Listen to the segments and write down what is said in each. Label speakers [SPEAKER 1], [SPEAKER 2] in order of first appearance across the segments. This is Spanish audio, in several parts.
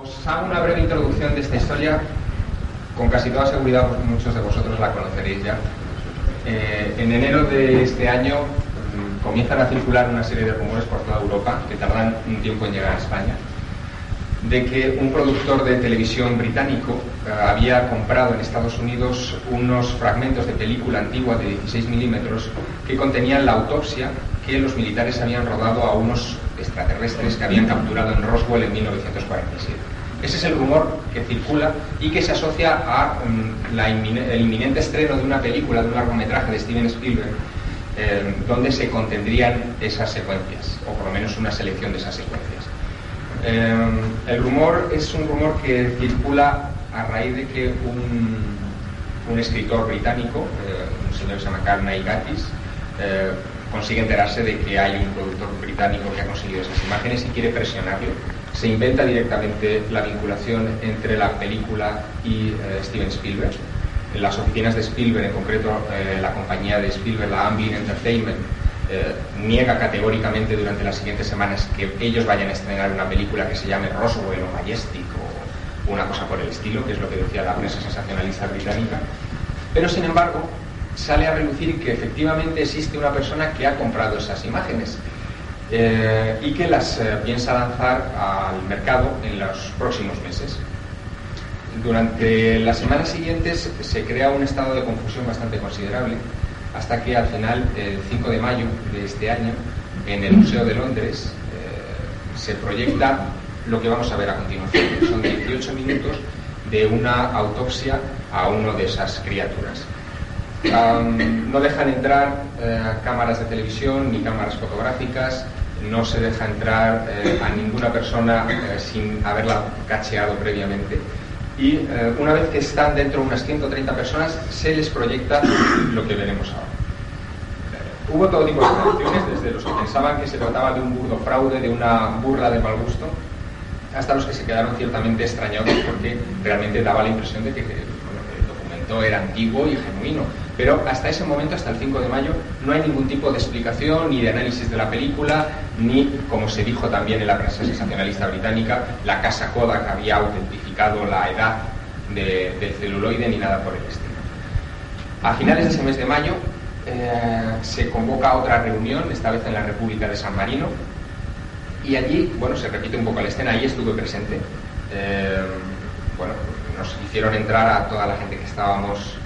[SPEAKER 1] Os hago una breve introducción de esta historia. Con casi toda seguridad muchos de vosotros la conoceréis ya. En enero de este año comienzan a circular una serie de rumores por toda Europa, que tardan un tiempo en llegar a España, de que un productor de televisión británico había comprado en Estados Unidos unos fragmentos de película antigua de 16 milímetros que contenían la autopsia que los militares habían rodado a unos extraterrestres que habían capturado en Roswell en 1947. Ese es el rumor que circula y que se asocia a el inminente estreno de una película, de un largometraje de Steven Spielberg, donde se contendrían esas secuencias, o por lo menos una selección de esas secuencias. El rumor es un rumor que circula a raíz de que un escritor británico, un señor que se llama Carney Gattis, consigue enterarse de que hay un productor británico que ha conseguido esas imágenes y quiere presionarlo. Se inventa directamente la vinculación entre la película y Steven Spielberg. En las oficinas de Spielberg, en concreto la compañía de Spielberg, la Amblin Entertainment, niega categóricamente durante las siguientes semanas que ellos vayan a estrenar una película que se llame Roswell o Majestic o una cosa por el estilo, que es lo que decía la prensa sensacionalista británica. Pero sin embargo sale a relucir que efectivamente existe una persona que ha comprado esas imágenes y que las piensa lanzar al mercado en los próximos meses. Durante las semanas siguientes se crea un estado de confusión bastante considerable, hasta que al final, el 5 de mayo de este año, en el Museo de Londres, se proyecta lo que vamos a ver a continuación. Son 18 minutos de una autopsia a uno de esas criaturas. No dejan entrar cámaras de televisión ni cámaras fotográficas, no se deja entrar a ninguna persona sin haberla cacheado previamente. Y una vez que están dentro unas 130 personas, se les proyecta lo que veremos ahora. Hubo todo tipo de reacciones, desde los que pensaban que se trataba de un burdo fraude, de una burla de mal gusto, hasta los que se quedaron ciertamente extrañados porque realmente daba la impresión de que el documento era antiguo y genuino. Pero hasta ese momento, hasta el 5 de mayo, no hay ningún tipo de explicación ni de análisis de la película, ni, como se dijo también en la prensa sensacionalista británica, la casa Kodak había autentificado la edad del celuloide ni nada por el estilo. A finales de ese mes de mayo se convoca otra reunión, esta vez en la República de San Marino, y allí, bueno, se repite un poco la escena, ahí estuve presente. Nos hicieron entrar a toda la gente que estábamos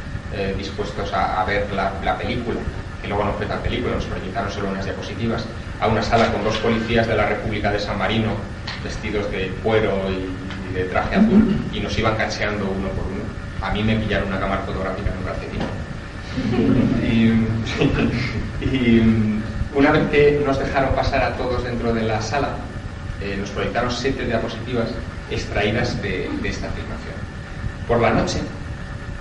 [SPEAKER 1] dispuestos a ver la película, que luego no fue tan película, nos proyectaron solo unas diapositivas, a una sala con 2 policías de la República de San Marino vestidos de cuero y de traje azul, y nos iban cacheando uno por uno. A mí me pillaron una cámara fotográfica en un calcetín. Y una vez que nos dejaron pasar a todos dentro de la sala, nos proyectaron 7 diapositivas extraídas de esta filmación. Por la noche,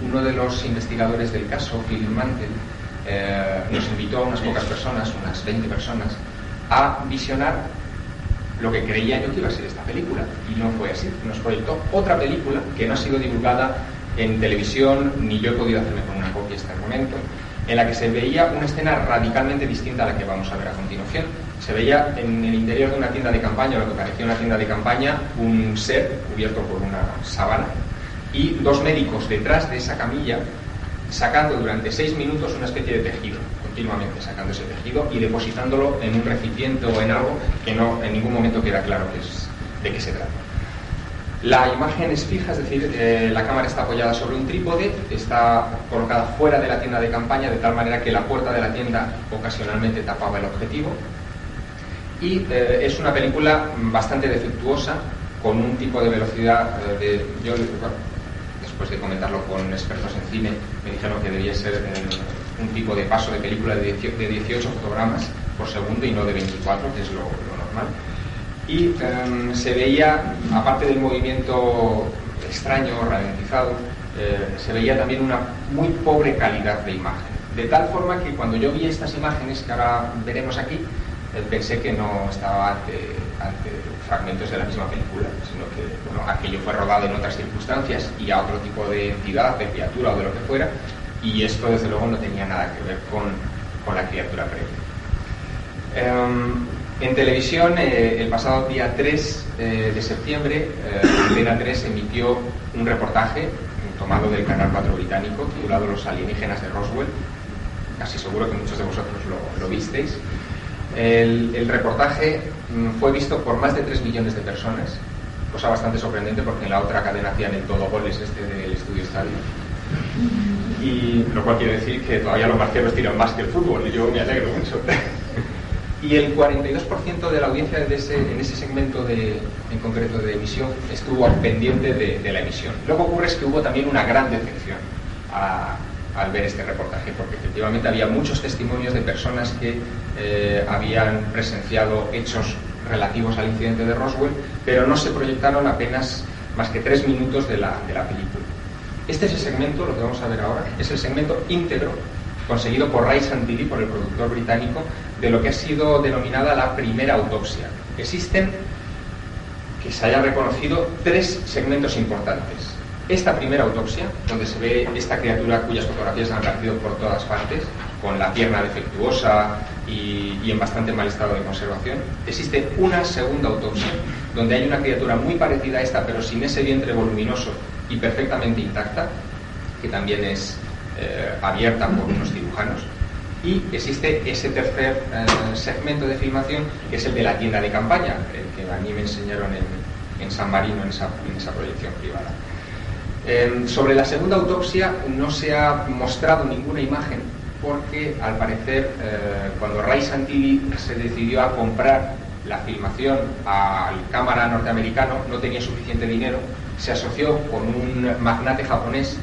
[SPEAKER 1] uno de los investigadores del caso, Philip Mantel, nos invitó a unas pocas personas, unas 20 personas, a visionar lo que creía yo que iba a ser esta película, y no fue así. Nos proyectó otra película que no ha sido divulgada en televisión, ni yo he podido hacerme con una copia hasta el momento, en la que se veía una escena radicalmente distinta a la que vamos a ver a continuación. Se veía en el interior de una tienda de campaña, lo que parecía una tienda de campaña, un set cubierto por una sábana, y 2 médicos detrás de esa camilla sacando durante 6 minutos una especie de tejido, continuamente sacando ese tejido y depositándolo en un recipiente o en algo que no en ningún momento queda claro de qué se trata. La imagen es fija, es decir, la cámara está apoyada sobre un trípode, está colocada fuera de la tienda de campaña, de tal manera que la puerta de la tienda ocasionalmente tapaba el objetivo, y es una película bastante defectuosa, con un tipo de velocidad después de comentarlo con expertos en cine, me dijeron que debía ser un tipo de paso de película de 18 fotogramas por segundo y no de 24, que es lo normal. Y se veía, aparte del movimiento extraño, ralentizado, se veía también una muy pobre calidad de imagen. De tal forma que cuando yo vi estas imágenes que ahora veremos aquí, pensé que no estaba ante fragmentos de la misma película, sino que aquello fue rodado en otras circunstancias y a otro tipo de entidad, de criatura o de lo que fuera, y esto desde luego no tenía nada que ver con la criatura previa. En televisión, el pasado día 3 de septiembre, Antena 3 emitió un reportaje tomado del Canal 4 británico titulado Los alienígenas de Roswell. Casi seguro que muchos de vosotros lo visteis. El reportaje fue visto por más de 3 millones de personas, cosa bastante sorprendente porque en la otra cadena hacían el todo goles del Estudio Estadio. Y lo cual quiere decir que todavía los marqueros tiran más que el fútbol, y yo me alegro mucho. Y el 42% de la audiencia en ese segmento en concreto de emisión estuvo pendiente de la emisión. Lo que ocurre es que hubo también una gran decepción al ver este reportaje, porque efectivamente había muchos testimonios de personas que habían presenciado hechos relativos al incidente de Roswell, pero no se proyectaron apenas más que 3 minutos de la película. Este es el segmento, lo que vamos a ver ahora, es el segmento íntegro conseguido por Ray Santilli, por el productor británico, de lo que ha sido denominada la primera autopsia. Existen, que se haya reconocido, 3 segmentos importantes. Esta primera autopsia, donde se ve esta criatura cuyas fotografías han aparecido por todas partes, con la pierna defectuosa y en bastante mal estado de conservación. Existe una segunda autopsia, donde hay una criatura muy parecida a esta, pero sin ese vientre voluminoso y perfectamente intacta, que también es abierta por unos cirujanos. Y existe ese tercer segmento de filmación, que es el de la tienda de campaña, el que a mí me enseñaron en San Marino, en esa proyección privada. Sobre la segunda autopsia no se ha mostrado ninguna imagen porque, al parecer, cuando Ray Santilli se decidió a comprar la filmación al cámara norteamericano, no tenía suficiente dinero, se asoció con un magnate japonés,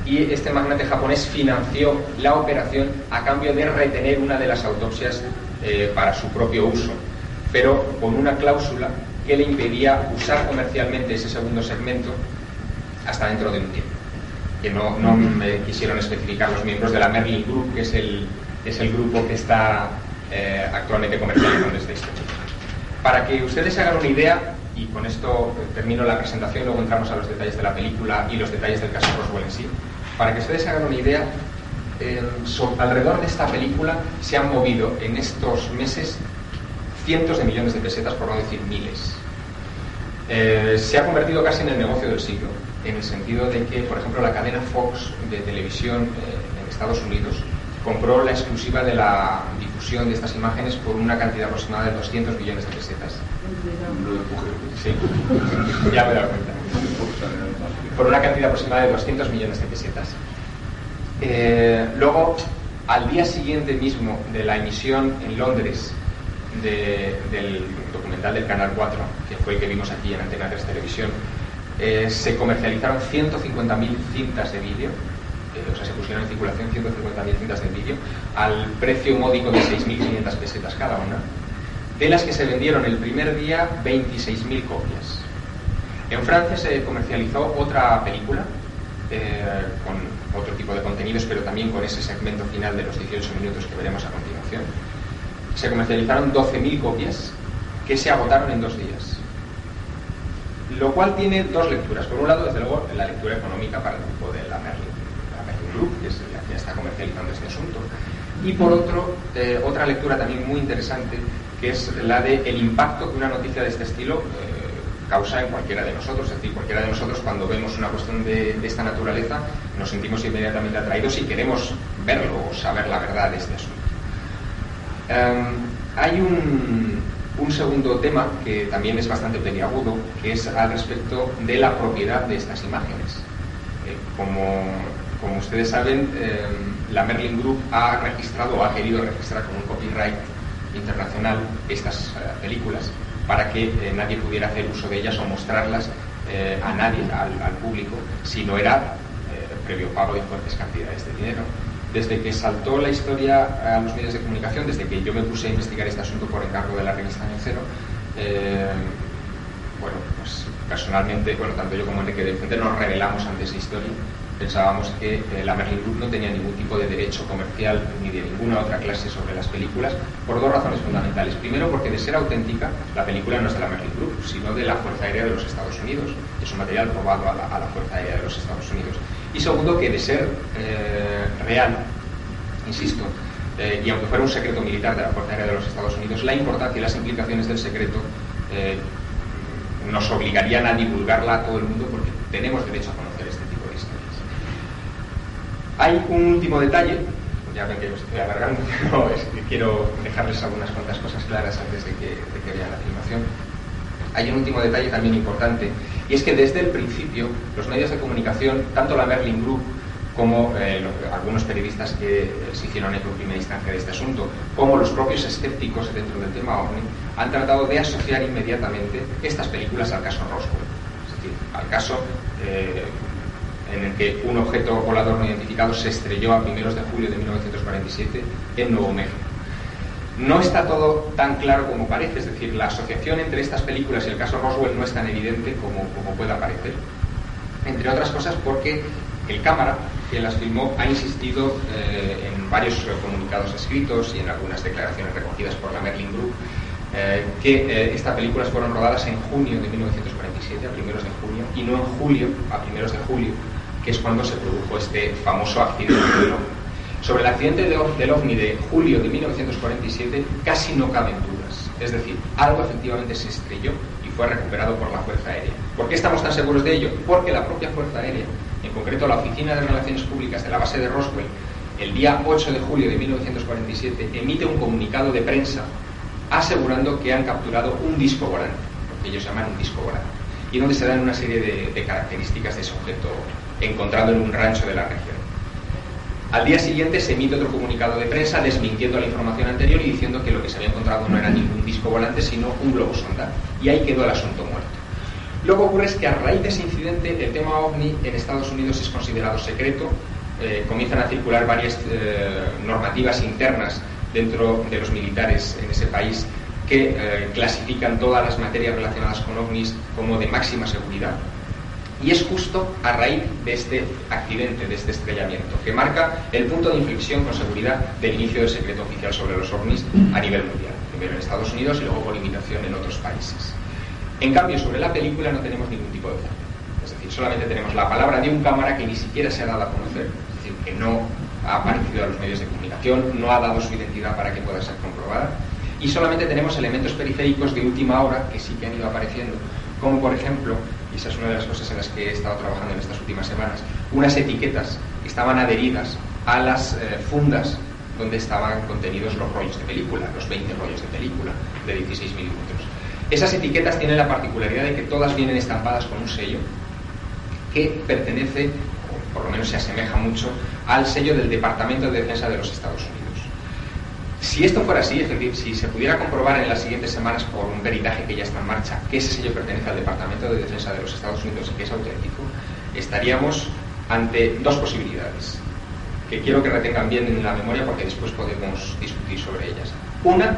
[SPEAKER 1] y este magnate japonés financió la operación a cambio de retener una de las autopsias para su propio uso, pero con una cláusula que le impedía usar comercialmente ese segundo segmento hasta dentro de un tiempo, que no me quisieron especificar los miembros de la Merlin Group, que es el grupo que está actualmente comercializando esta historia. Para que ustedes se hagan una idea, y con esto termino la presentación, luego entramos a los detalles de la película y los detalles del caso Roswell en sí. Para que ustedes se hagan una idea, alrededor de esta película se han movido en estos meses cientos de millones de pesetas, por no decir miles. Se ha convertido casi en el negocio del siglo, en el sentido de que, por ejemplo, la cadena Fox de televisión en Estados Unidos compró la exclusiva de la difusión de estas imágenes por una cantidad aproximada de 200 millones de pesetas. Sí, ya me he dado cuenta. Por una cantidad aproximada de 200 millones de pesetas. Luego, al día siguiente mismo de la emisión en Londres del documental del Canal 4, que fue el que vimos aquí en Antena 3 Televisión, se comercializaron 150.000 cintas de vídeo, o sea, se pusieron en circulación 150.000 cintas de vídeo al precio módico de 6.500 pesetas cada una, de las que se vendieron el primer día 26.000 copias. En Francia se comercializó otra película con otro tipo de contenidos, pero también con ese segmento final de los 18 minutos que veremos a continuación. Se comercializaron 12.000 copias que se agotaron en 2 días. Lo cual tiene 2 lecturas. Por un lado, desde luego, la lectura económica para el grupo de la Merlin Group, que es la que está comercializando este asunto. Y por otro, otra lectura también muy interesante, que es la del impacto que una noticia de este estilo causa en cualquiera de nosotros. Es decir, cualquiera de nosotros, cuando vemos una cuestión de esta naturaleza, nos sentimos inmediatamente atraídos y queremos verlo o saber la verdad de este asunto. Hay un segundo tema que también es bastante peliagudo, que es al respecto de la propiedad de estas imágenes. Como ustedes saben, la Merlin Group ha registrado o ha querido registrar con un copyright internacional estas películas para que nadie pudiera hacer uso de ellas o mostrarlas a nadie, al público, si no era previo pago de fuertes cantidades de dinero. Desde que saltó la historia a los medios de comunicación, desde que yo me puse a investigar este asunto por encargo de la revista Año Cero, pues personalmente, tanto yo como Enrique de Vicente nos rebelamos ante esa historia. Pensábamos que la Merlin Group no tenía ningún tipo de derecho comercial ni de ninguna otra clase sobre las películas, por 2 razones fundamentales. Primero, porque de ser auténtica, la película no es de la Merlin Group, sino de la Fuerza Aérea de los Estados Unidos. Es un material robado a la Fuerza Aérea de los Estados Unidos. Y segundo, que de ser real, insisto, y aunque fuera un secreto militar de la Fuerza Aérea de los Estados Unidos, la importancia y las implicaciones del secreto nos obligarían a divulgarla a todo el mundo, porque tenemos derecho a conocer este tipo de historias. Hay un último detalle, ya ven que os estoy alargando, pero quiero dejarles algunas cuantas cosas claras antes de que vean la filmación. Hay un último detalle también importante, y es que desde el principio los medios de comunicación, tanto la Merlin Group como algunos periodistas que se hicieron eco en primera instancia de este asunto, como los propios escépticos dentro del tema OVNI, han tratado de asociar inmediatamente estas películas al caso Roswell, es decir, al caso en el que un objeto volador no identificado se estrelló a primeros de julio de 1947 en Nuevo México. No está todo tan claro como parece, es decir, la asociación entre estas películas y el caso Roswell no es tan evidente como pueda parecer, entre otras cosas porque el cámara que las filmó ha insistido en varios comunicados escritos y en algunas declaraciones recogidas por la Merlin Group que estas películas fueron rodadas en junio de 1947, a primeros de junio, y no en julio, a primeros de julio, que es cuando se produjo este famoso accidente del OVNI. Sobre el accidente del OVNI de julio de 1947 casi no caben dudas, es decir, algo efectivamente se estrelló y fue recuperado por la Fuerza Aérea. ¿Por qué estamos tan seguros de ello? Porque la propia Fuerza Aérea, en concreto la Oficina de Relaciones Públicas de la base de Roswell, el día 8 de julio de 1947 emite un comunicado de prensa asegurando que han capturado un disco volante, lo que ellos llaman un disco volante, y donde se dan una serie de características de ese objeto encontrado en un rancho de la región. Al día siguiente se emite otro comunicado de prensa desmintiendo la información anterior y diciendo que lo que se había encontrado no era ningún disco volante sino un globo sonda, y ahí quedó el asunto muerto. Lo que ocurre es que a raíz de ese incidente el tema OVNI en Estados Unidos es considerado secreto, comienzan a circular varias normativas internas dentro de los militares en ese país que clasifican todas las materias relacionadas con OVNIs como de máxima seguridad. Y es justo a raíz de este accidente, de este estrellamiento, que marca el punto de inflexión con seguridad del inicio del secreto oficial sobre los OVNIs a nivel mundial, primero en Estados Unidos y luego por imitación en otros países. En cambio, sobre la película no tenemos ningún tipo de fuente, es decir, solamente tenemos la palabra de un cámara que ni siquiera se ha dado a conocer, es decir, que no ha aparecido a los medios de comunicación, no ha dado su identidad para que pueda ser comprobada, y solamente tenemos elementos periféricos de última hora que sí que han ido apareciendo, como por ejemplo, y esa es una de las cosas en las que he estado trabajando en estas últimas semanas, unas etiquetas que estaban adheridas a las fundas donde estaban contenidos los rollos de película, los 20 rollos de película de 16 milímetros. Esas etiquetas tienen la particularidad de que todas vienen estampadas con un sello que pertenece, o por lo menos se asemeja mucho, al sello del Departamento de Defensa de los Estados Unidos. Si esto fuera así, es decir, si se pudiera comprobar en las siguientes semanas por un peritaje que ya está en marcha que ese sello pertenece al Departamento de Defensa de los Estados Unidos y que es auténtico, estaríamos ante dos posibilidades que quiero que retengan bien en la memoria porque después podemos discutir sobre ellas. Una,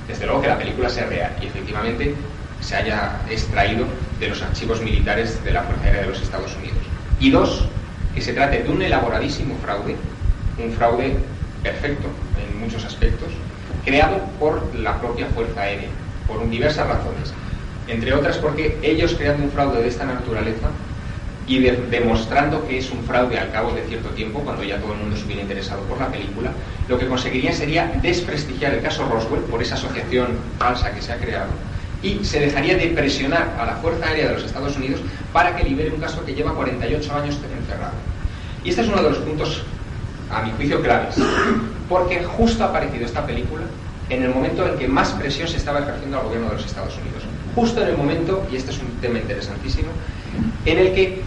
[SPEAKER 1] desde luego que la película sea real y efectivamente se haya extraído de los archivos militares de la Fuerza Aérea de los Estados Unidos. Y dos, que se trate de un elaboradísimo fraude, un fraude perfecto en muchos aspectos, creado por la propia Fuerza Aérea, por diversas razones, entre otras porque ellos creando un fraude de esta naturaleza y demostrando que es un fraude al cabo de cierto tiempo, cuando ya todo el mundo se hubiera interesado por la película, lo que conseguirían sería desprestigiar el caso Roswell por esa asociación falsa que se ha creado, y se dejaría de presionar a la Fuerza Aérea de los Estados Unidos para que libere un caso que lleva 48 años encerrado. Y este es uno de los puntos, a mi juicio, claves, porque justo ha aparecido esta película en el momento en que más presión se estaba ejerciendo al gobierno de los Estados Unidos. Justo en el momento, y este es un tema interesantísimo, en el que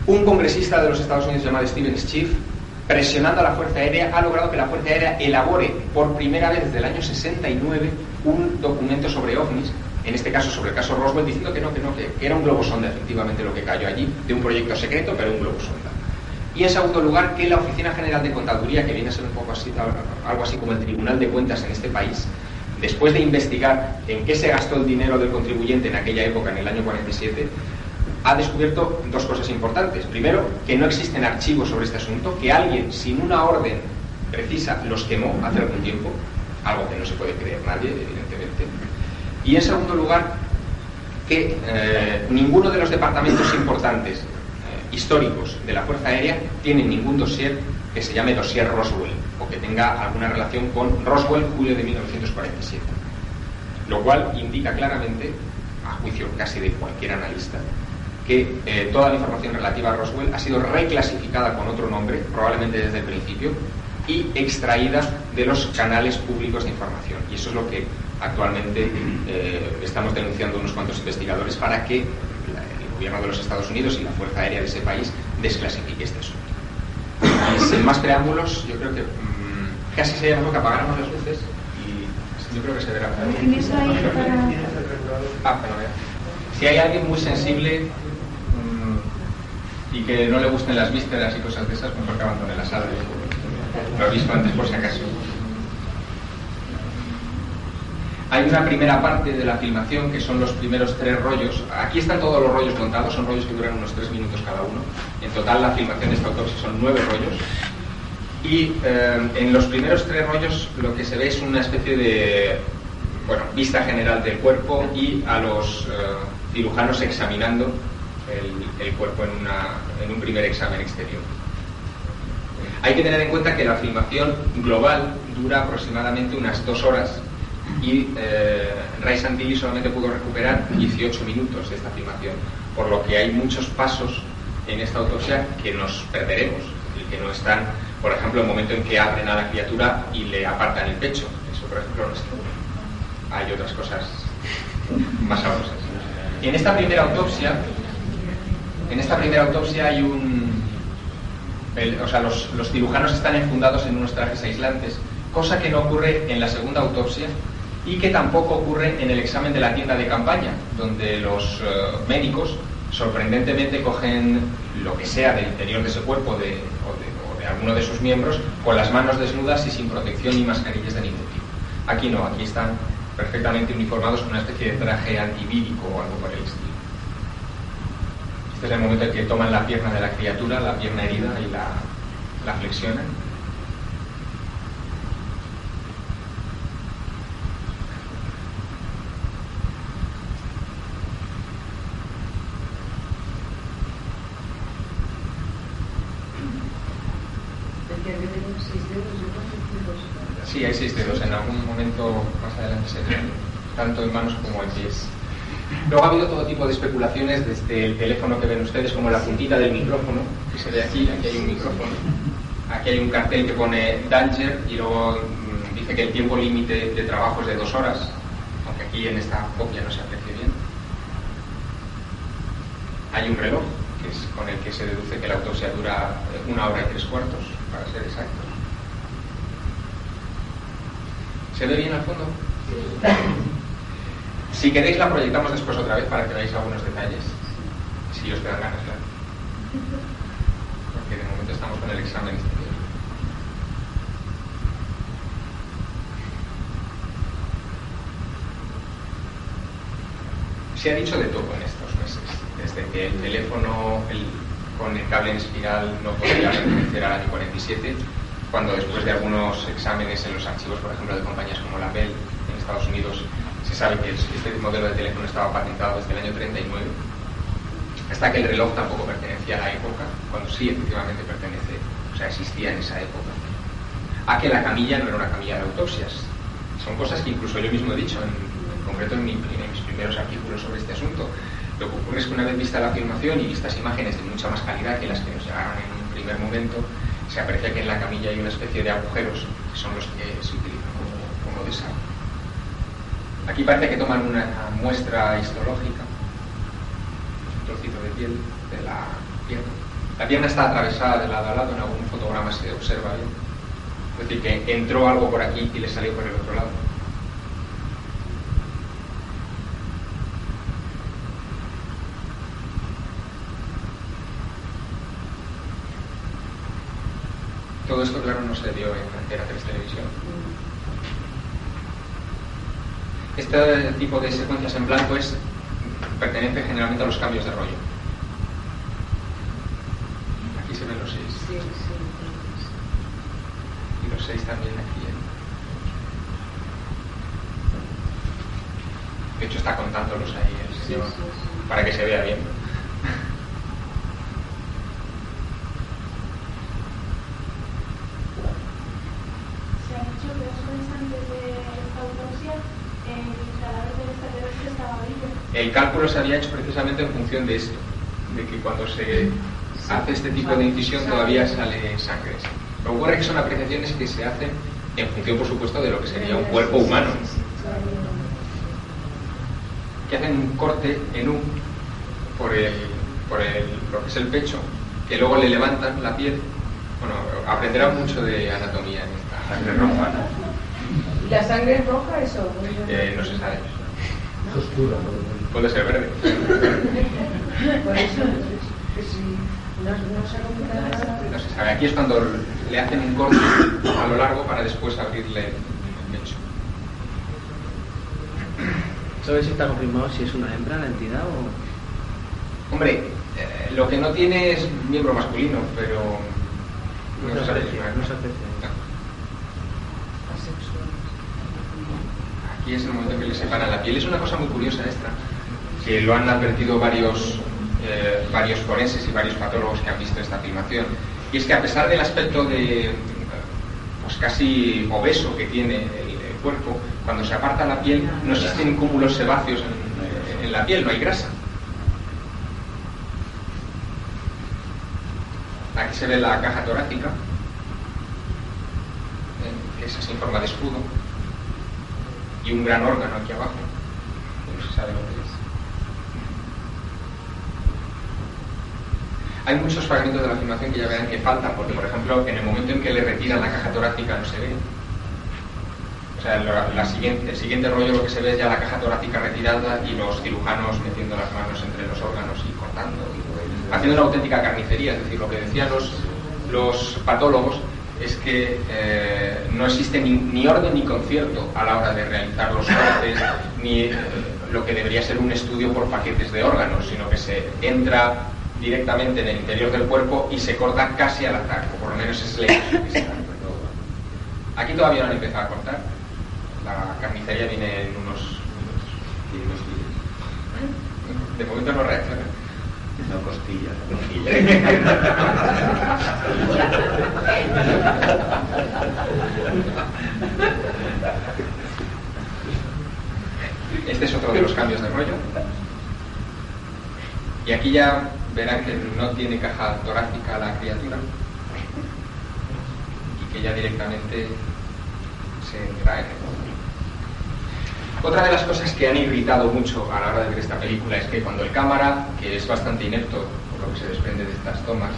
[SPEAKER 1] un congresista de los Estados Unidos llamado Steven Schiff, presionando a la Fuerza Aérea, ha logrado que la Fuerza Aérea elabore por primera vez desde el año 69 un documento sobre OVNIs, en este caso sobre el caso Roswell, diciendo que era un globo sonda efectivamente lo que cayó allí, de un proyecto secreto, pero un globo sonda. Y en segundo lugar, que la Oficina General de Contaduría, que viene a ser un poco así, algo así como el Tribunal de Cuentas en este país, después de investigar en qué se gastó el dinero del contribuyente en aquella época, en el año 47, ha descubierto dos cosas importantes. Primero, que no existen archivos sobre este asunto, que alguien sin una orden precisa los quemó hace algún tiempo, algo que no se puede creer nadie, evidentemente. Y en segundo lugar, que ninguno de los departamentos importantes históricos de la Fuerza Aérea tienen ningún dossier que se llame dossier Roswell o que tenga alguna relación con Roswell, julio de 1947. Lo cual indica claramente, a juicio casi de cualquier analista, que toda la información relativa a Roswell ha sido reclasificada con otro nombre, probablemente desde el principio, y extraída de los canales públicos de información. Y eso es lo que actualmente estamos denunciando unos cuantos investigadores para que el gobierno de los Estados Unidos y la Fuerza Aérea de ese país desclasifique este asunto. Y sin más preámbulos, yo creo que casi sería mejor que apagáramos las luces y yo creo que se verá.
[SPEAKER 2] ¿Tienes ahí para...?
[SPEAKER 1] Si hay alguien muy sensible y que no le gusten las vísceras y cosas de esas, mejor que abandone la sala. Lo he visto antes por si acaso. Hay una primera parte de la filmación que son los primeros 3 rollos. Aquí están todos los rollos contados, son rollos que duran unos 3 minutos cada uno. En total la filmación de esta autopsia son 9 rollos. Y en los primeros 3 rollos lo que se ve es una especie de vista general del cuerpo y a los cirujanos examinando el cuerpo en un primer examen exterior. Hay que tener en cuenta que la filmación global dura aproximadamente unas 2 horas y Ray Santilli solamente pudo recuperar 18 minutos de esta filmación, por lo que hay muchos pasos en esta autopsia que nos perderemos y que no están, por ejemplo, el momento en que abren a la criatura y le apartan el pecho. Eso, por ejemplo, no está. Hay otras cosas más sabrosas. En esta primera autopsia hay los cirujanos están enfundados en unos trajes aislantes, cosa que no ocurre en la segunda autopsia y que tampoco ocurre en el examen de la tienda de campaña, donde los médicos sorprendentemente cogen lo que sea del interior de ese cuerpo o de alguno de sus miembros con las manos desnudas y sin protección ni mascarillas de ningún tipo. Aquí no, aquí están perfectamente uniformados con una especie de traje antivírico o algo por el estilo. Este es el momento en que toman la pierna de la criatura, la pierna herida, y la flexionan. Sí, hay 6 dedos. En algún momento más adelante se ven, tanto en manos como en pies. Luego ha habido todo tipo de especulaciones, desde el teléfono que ven ustedes, como la puntita del micrófono, que se ve aquí hay un micrófono. Aquí hay un cartel que pone Danger y luego dice que el tiempo límite de trabajo es de 2 horas, aunque aquí en esta copia no se aprecie bien. Hay un reloj, que es con el que se deduce que la autopsia dura 1 hora y 3/4, para ser exactos. ¿Se ve bien al fondo? Si queréis la proyectamos después otra vez para que veáis algunos detalles, si os quedan ganas, claro. Porque de momento estamos con el examen exterior. Se ha dicho de todo en estos meses, desde que el teléfono con el cable en espiral no podía pertenecer al año 47, cuando después de algunos exámenes en los archivos, por ejemplo, de compañías como la Bell en Estados Unidos, se sabe que este modelo de teléfono estaba patentado desde el año 39, hasta que el reloj tampoco pertenecía a la época, cuando sí efectivamente existía en esa época. A que la camilla no era una camilla de autopsias. Son cosas que incluso yo mismo he dicho, en concreto en mis primeros artículos sobre este asunto. Lo que ocurre es que una vez vista la filmación y vistas imágenes de mucha más calidad que las que nos llegaron en un primer momento, se aprecia que en la camilla hay una especie de agujeros que son los que se utilizan como desagüe. Aquí parece que toman una muestra histológica, un trocito de piel de la pierna. La pierna está atravesada de lado a lado, en algún fotograma se observa bien. Es decir, que entró algo por aquí y le salió por el otro lado. Todo esto, claro, no se dio en Antena 3 Televisión. Este tipo de secuencias en blanco pertenece generalmente a los cambios de rollo. Aquí se ven los 6. Sí. Y los 6 también aquí. De hecho, está contándolos ahí el señor, para que se vea bien.
[SPEAKER 2] anestesia, el cadáver del extraterrestre estaba vivo.
[SPEAKER 1] El cálculo se había hecho precisamente en función de esto, de que cuando se hace este tipo de incisión todavía sale sangre. Lo que ocurre es que son apreciaciones que se hacen en función, por supuesto, de lo que sería un cuerpo humano. Que hacen un corte en U por lo que es el pecho, que luego le levantan la piel. Bueno, aprenderán mucho de anatomía en esta sangre roja, ¿no?
[SPEAKER 3] ¿Y la sangre es roja eso?
[SPEAKER 1] No se sabe.
[SPEAKER 4] Es oscura.
[SPEAKER 1] Puede ser verde.
[SPEAKER 3] Por eso, que si no se ha completado nada.
[SPEAKER 1] No se sabe. Aquí es cuando le hacen un corte a lo largo para después abrirle el pecho.
[SPEAKER 5] ¿Sabes si está confirmado si es una hembra la entidad o...?
[SPEAKER 1] Hombre, lo que no tiene es miembro masculino, pero...
[SPEAKER 5] No se aprecia.
[SPEAKER 1] No. Aquí es el momento en que le separan la piel. Es una cosa muy curiosa esta, que lo han advertido varios forenses y varios patólogos que han visto esta filmación. Y es que a pesar del aspecto de pues casi obeso que tiene el cuerpo, cuando se aparta la piel no existen cúmulos sebáceos en la piel, no hay grasa. Aquí se ve la caja torácica, que es así en forma de escudo, y un gran órgano aquí abajo, que no se sabe lo que es. Hay muchos fragmentos de la filmación que ya verán que faltan, porque por ejemplo, en el momento en que le retiran la caja torácica no se ve. O sea, el siguiente rollo lo que se ve es ya la caja torácica retirada y los cirujanos metiendo las manos entre los órganos y cortando, haciendo una auténtica carnicería. Es decir, lo que decían los patólogos es que no existe ni orden ni concierto a la hora de realizar los cortes, ni lo que debería ser un estudio por paquetes de órganos, sino que se entra directamente en el interior del cuerpo y se corta casi al azar, o por lo menos es la impresión que se da. Aquí todavía no han empezado a cortar. La carnicería viene en unos días. De momento no reacciona.
[SPEAKER 4] No costillas.
[SPEAKER 1] Este es otro de los cambios de rollo. Y aquí ya verán que no tiene caja torácica la criatura y que ya directamente se entra en el... Otra de las cosas que han irritado mucho a la hora de ver esta película es que cuando el cámara, que es bastante inepto por lo que se desprende de estas tomas,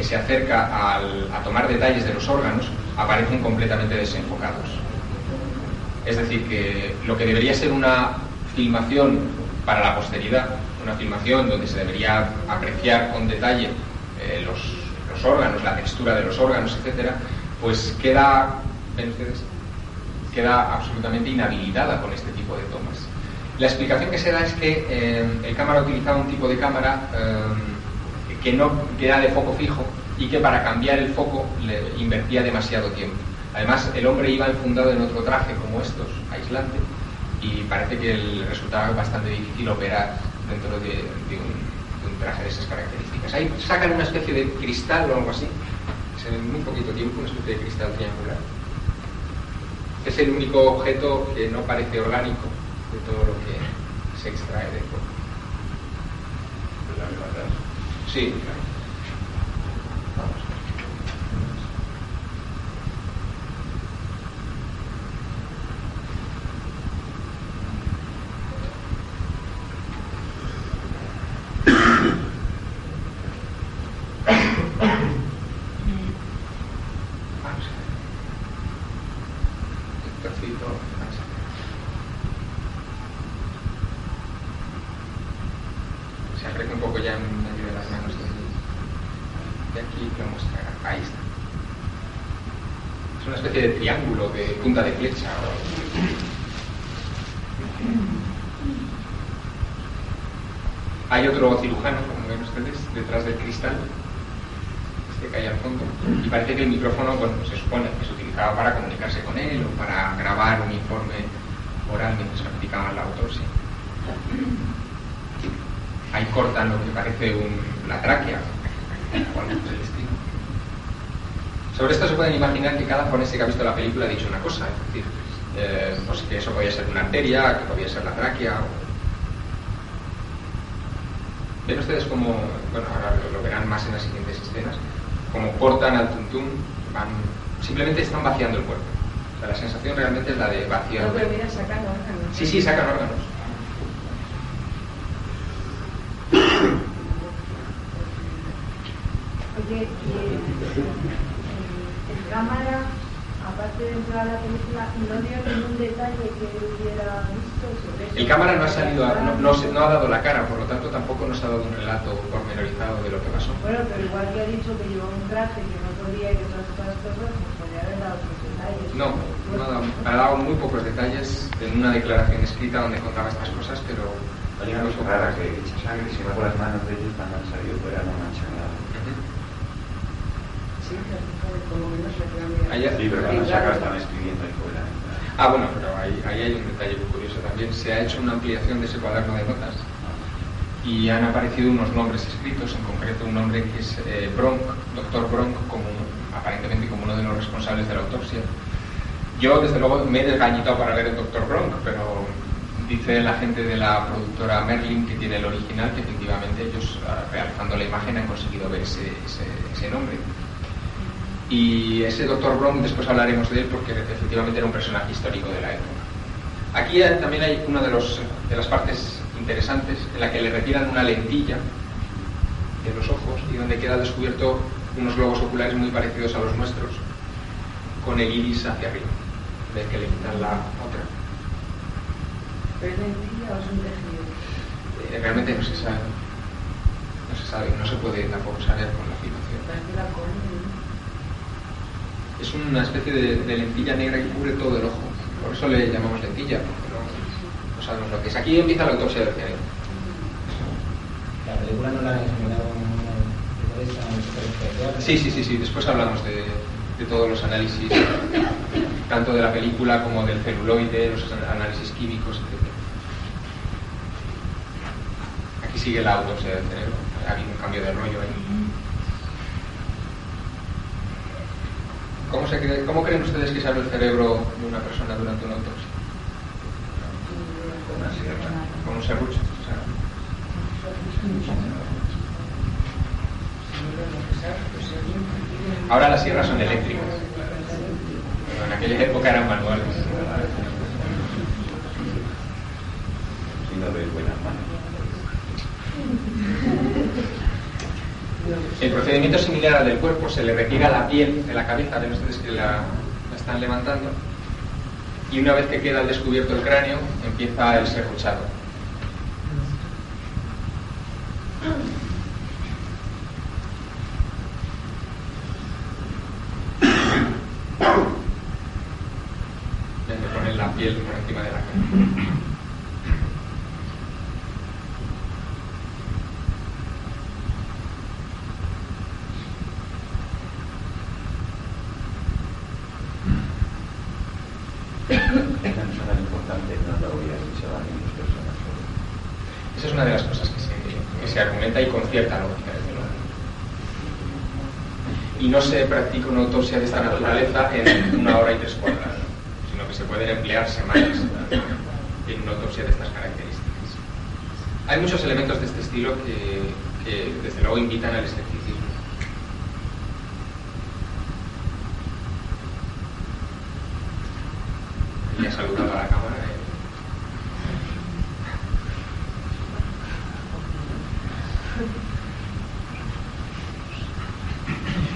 [SPEAKER 1] se acerca a tomar detalles de los órganos, aparecen completamente desenfocados. Es decir, que lo que debería ser una filmación para la posteridad, una filmación donde se debería apreciar con detalle los órganos, la textura de los órganos, etcétera, pues queda, ven ustedes, queda absolutamente inhabilitada con este tipo de tomas. La explicación que se da es que el cámara utilizaba un tipo de cámara que era de foco fijo y que para cambiar el foco le invertía demasiado tiempo. Además, el hombre iba enfundado en otro traje como estos, aislante, y parece que le resultaba bastante difícil operar dentro de un traje de esas características. Ahí sacan una especie de cristal o algo así, se ve en muy poquito tiempo, una especie de cristal triangular. Es el único objeto que no parece orgánico de todo lo que se extrae del cuerpo. Sí, claro. Vamos. Se aprecia un poco ya en medio de las manos de aquí, lo muestra. Ahí está. Es una especie de triángulo de punta de flecha. Hay otro cirujano, como ven ustedes, detrás del cristal, este que hay al fondo, y parece que el micrófono, bueno, se supone que se utilizaba para comunicarse con él o para grabar un informe oral mientras practicaban la autopsia. Ahí cortan lo que parece la tráquea o algo del estilo. Sobre esto se pueden imaginar que cada forense que ha visto la película ha dicho una cosa, es decir, pues que eso podía ser una arteria, que podía ser la tráquea. Ven ustedes como, bueno, ahora lo verán más en las siguientes escenas, como cortan al tuntún, simplemente están vaciando el cuerpo. O sea, la sensación realmente es la de vaciar.
[SPEAKER 3] No, pero mira, sacan órganos.
[SPEAKER 1] Sí, sacan órganos.
[SPEAKER 2] Oye, en cámara, aparte de entrar a la película, no dio ningún detalle que hubiera visto sobre eso.
[SPEAKER 1] El cámara no ha salido, no ha dado la cara, por lo tanto tampoco nos ha dado un relato pormenorizado de lo que pasó.
[SPEAKER 2] Bueno, pero igual que ha dicho que llevaba un traje que no podía y que todas estas cosas, pues podría haber dado otros detalles.
[SPEAKER 1] No ha dado muy pocos detalles en una declaración escrita donde contaba estas cosas, pero...
[SPEAKER 4] Hay una cosa rara, que echa sangre, si va por las manos de ellos cuando han salido fuera no manchan nada.
[SPEAKER 3] Sí, por lo menos la que
[SPEAKER 4] Sí, pero cuando saca están escribiendo ahí fuera.
[SPEAKER 1] Bueno, pero ahí hay un detalle muy curioso también. Se ha hecho una ampliación de ese cuaderno de notas y han aparecido unos nombres escritos, en concreto un nombre que es Bronk, Dr. Bronk, aparentemente como uno de los responsables de la autopsia. Yo, desde luego, me he desgañitado para ver el Dr. Bronk, pero dice la gente de la productora Merlin, que tiene el original, que efectivamente ellos, realizando la imagen, han conseguido ver ese nombre. Y ese Dr. Bronk, después hablaremos de él porque efectivamente era un personaje histórico de la época. Aquí también hay una de las partes interesantes en la que le retiran una lentilla de los ojos y donde queda descubierto unos globos oculares muy parecidos a los nuestros, con el iris hacia arriba, de que le quitan la otra.
[SPEAKER 3] ¿Pero es lentilla o es un tejido?
[SPEAKER 1] Realmente no se sabe, no se puede tampoco saber con la filmación.
[SPEAKER 3] Parece la córnea, ¿no?
[SPEAKER 1] Es una especie de lentilla negra que cubre todo el ojo, por eso le llamamos lentilla, porque no sabemos lo que es. Aquí empieza la autopsia del cerebro.
[SPEAKER 6] La película no la han examinado en
[SPEAKER 1] Sí, después hablamos de todos los análisis, tanto de la película como del celuloide, los análisis químicos, etc. Aquí sigue la autopsia del cerebro, ha habido un cambio de rollo ahí. ¿Cómo creen ustedes que se abre el cerebro de una persona durante una autopsia?
[SPEAKER 4] Con una sierra.
[SPEAKER 1] Con un serrucho. Ahora las sierras son eléctricas. Pero en aquella época eran manuales.
[SPEAKER 4] Si no de buenas manos.
[SPEAKER 1] El procedimiento es similar al del cuerpo, se le retira la piel de la cabeza, ven ustedes que la están levantando, y una vez que queda al descubierto el cráneo, empieza el serruchado. Le ponen la piel por encima de la cara. Esa es una de las cosas que se argumenta y con cierta lógica, desde luego. Y no se practica una autopsia de esta naturaleza en 1 hora y 3 cuartos, sino que se pueden emplear semanas en una autopsia de estas características. Hay muchos elementos de este estilo que desde luego invitan al escepticismo. Y ha saludado a la cámara.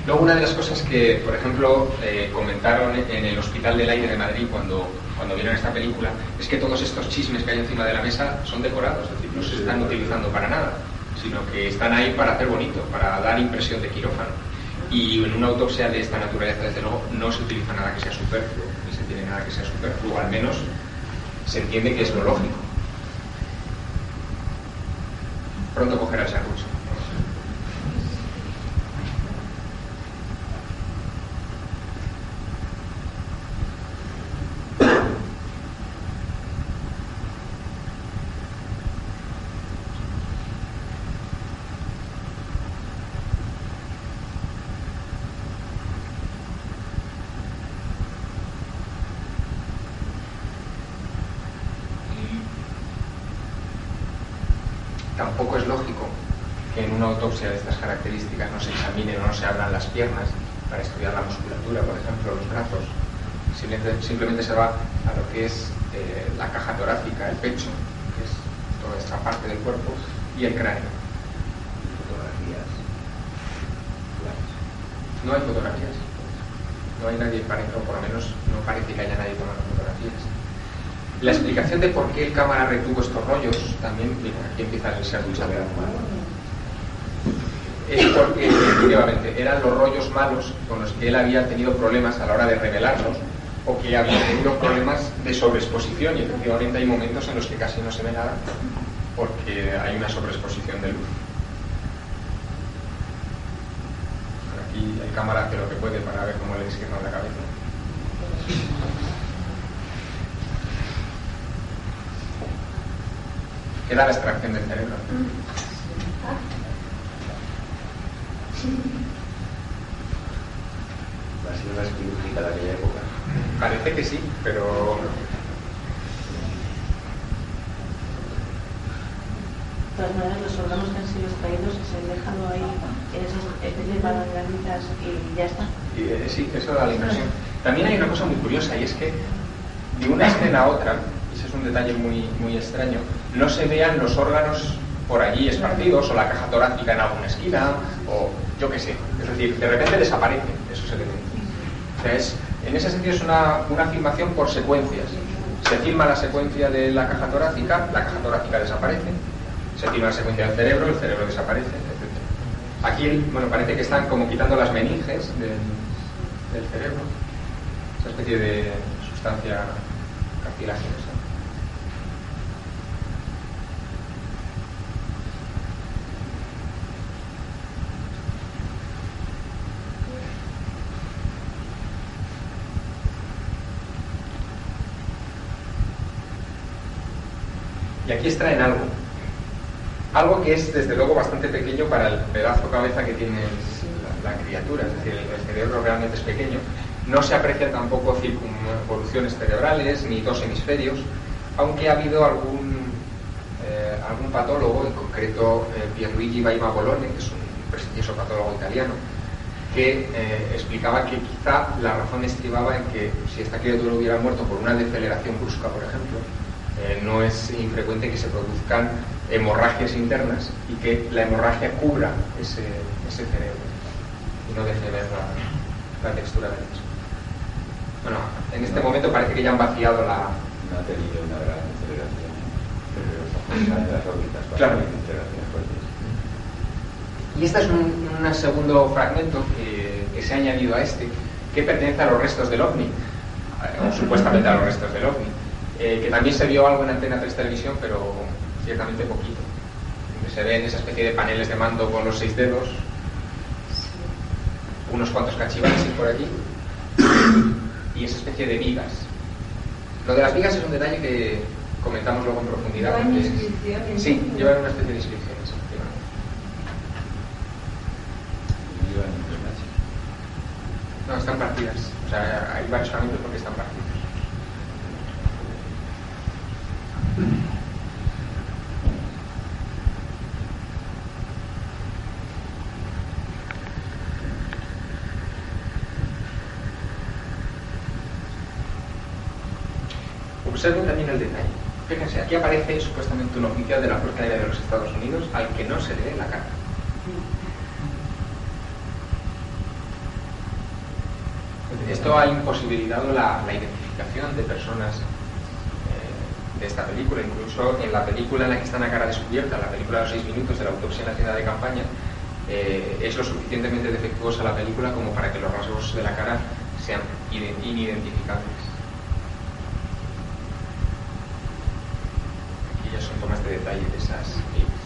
[SPEAKER 1] Luego, una de las cosas que, por ejemplo, comentaron en el Hospital del Aire de Madrid cuando vieron esta película, es que todos estos chismes que hay encima de la mesa son decorados, es decir, no se están utilizando para nada, sino que están ahí para hacer bonito, para dar impresión de quirófano. Y en una autopsia de esta naturaleza, desde luego, no se utiliza nada que sea superfluo, ni se tiene nada que sea superfluo, al menos se entiende que es lo lógico. Pronto cogerá el serrucho. tampoco es lógico que en una autopsia de estas características no se examinen o no se abran las piernas para estudiar la musculatura, por ejemplo, los brazos. Simplemente se va a lo que es la caja torácica, el pecho, que es toda esta parte del cuerpo, y el cráneo.
[SPEAKER 4] Fotografías.
[SPEAKER 1] No hay fotografías. No hay nadie, o por lo menos no parece que haya nadie tomando fotografías. La explicación de por qué el cámara retuvo estos rollos, también, mira, aquí empieza el ser duchado. Es porque efectivamente eran los rollos malos con los que él había tenido problemas a la hora de revelarlos, o que había tenido problemas de sobreexposición, y efectivamente hay momentos en los que casi no se ve nada porque hay una sobreexposición de luz. Aquí el cámara hace lo que puede para ver cómo le desqueman la cabeza. Queda la extracción del cerebro.
[SPEAKER 4] ¿Ha sido la quirúrgica de aquella época?
[SPEAKER 1] Parece que sí, pero
[SPEAKER 3] De todas maneras, los órganos que han sido extraídos se han dejado ahí en esas especies de palanganitas y ya está.
[SPEAKER 1] sí, eso da la impresión. También hay una cosa muy curiosa, y es que de una escena a otra, y ese es un detalle muy, muy extraño, no se vean los órganos por allí esparcidos, o la caja torácica en alguna esquina, o yo qué sé. Es decir, de repente desaparecen esos elementos. O sea, en ese sentido es una filmación por secuencias. Se filma la secuencia de la caja torácica desaparece. Se filma la secuencia del cerebro, el cerebro desaparece, etc. Aquí, bueno, parece que están como quitando las meninges del cerebro, esa especie de sustancia cartilaginosa. Y aquí extraen algo que es desde luego bastante pequeño para el pedazo cabeza que tiene la criatura, es decir, el cerebro realmente es pequeño. No se aprecian tampoco circunvoluciones cerebrales ni dos hemisferios, aunque ha habido algún patólogo, en concreto Pierluigi Baima Bolone, que es un prestigioso patólogo italiano, que explicaba que quizá la razón estribaba en que si esta criatura hubiera muerto por una deceleración brusca, por ejemplo, no es infrecuente que se produzcan hemorragias internas y que la hemorragia cubra ese cerebro y no deje ver la textura del mismo. Bueno, en este momento parece que ya han vaciado la...
[SPEAKER 4] No ha tenido una gran aceleración, pero de las órbitas para
[SPEAKER 1] Claro.
[SPEAKER 4] aceleraciones fuertes.
[SPEAKER 1] Y este es un segundo fragmento que se ha añadido a este, que pertenece a los restos del OVNI, o supuestamente a los restos del OVNI, que también se vio algo en Antena 3 Televisión, pero ciertamente poquito. Se ven esa especie de paneles de mando con los 6 dedos, unos cuantos cachivaches por aquí, y esa especie de vigas. Lo de las vigas es un detalle que comentamos luego en profundidad.
[SPEAKER 2] ¿Llevan
[SPEAKER 1] Porque
[SPEAKER 2] inscripciones?
[SPEAKER 1] sí, llevan una especie de inscripciones.
[SPEAKER 4] Llevan un drenaje.
[SPEAKER 1] No, están partidas. O sea, hay varios fragmentos porque están partidos. Observen también el detalle. Fíjense, aquí aparece supuestamente un oficial de la Fuerza Aérea de los Estados Unidos al que no se le ve la cara. Esto ha imposibilitado la identificación de personas de esta película. Incluso en la película en la que están a cara descubierta, la película de los 6 minutos de la autopsia en la tienda de campaña, es lo suficientemente defectuosa la película como para que los rasgos de la cara sean inidentificables. Aquí ya son tomas de detalle de esas películas.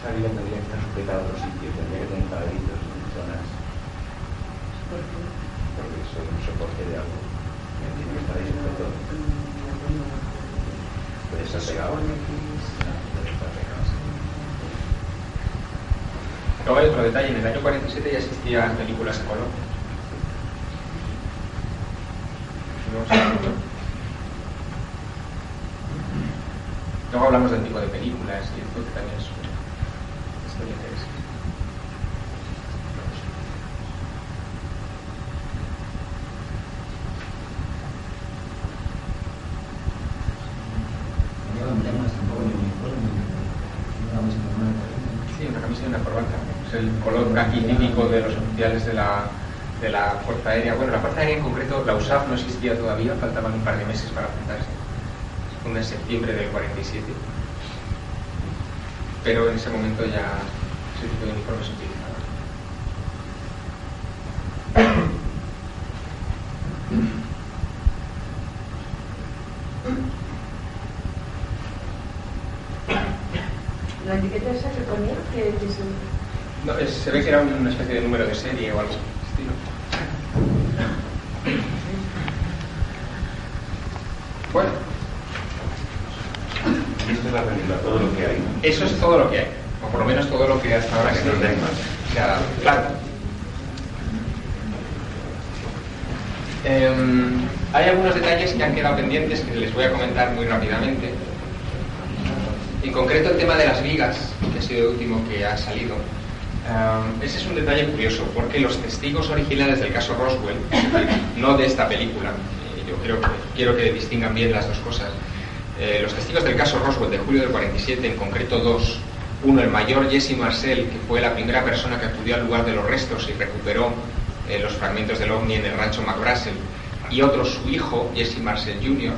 [SPEAKER 4] Esa vida tendría que estar sujetada a otros sitios, tendría que tener cuadritos en zonas, porque eso es un soporte de algo. Tiene que estar ahí sujeto. Puede estar pegado. No, puede estar pegado.
[SPEAKER 1] Luego hay otro detalle, en el año 47 ya existían películas en color. Luego hablamos del tipo de películas y esto que también es muy interesante. Sí, una camisa y una corbata. Es el color caqui típico de los oficiales de la Fuerza Aérea. Bueno, la Fuerza Aérea en concreto, la USAF no existía todavía, faltaban un par de meses para fundarse. Se funda en septiembre del 47. Pero en ese momento ya ese tipo de uniforme se utilizaba.
[SPEAKER 2] ¿La etiqueta esa que ponía? ¿Qué es eso?
[SPEAKER 1] No, se ve que era una especie de número de serie o algo por el estilo. Bueno.
[SPEAKER 4] Esto es la película, todo lo que hay.
[SPEAKER 1] Eso es todo lo que hay. O por lo menos todo lo que hasta ahora
[SPEAKER 4] Que no den más.
[SPEAKER 1] se ha dado. Claro. Hay algunos detalles que han quedado pendientes que les voy a comentar muy rápidamente. En concreto el tema de las vigas, que ha sido el último que ha salido. Ese es un detalle curioso, porque los testigos originales del caso Roswell, no de esta película, yo quiero que distingan bien las dos cosas. Los testigos del caso Roswell de julio del 47, en concreto dos. Uno, el mayor Jesse Marcel, que fue la primera persona que acudió al lugar de los restos y recuperó los fragmentos del ovni en el rancho McBrazel, y otro, su hijo, Jesse Marcel Jr.,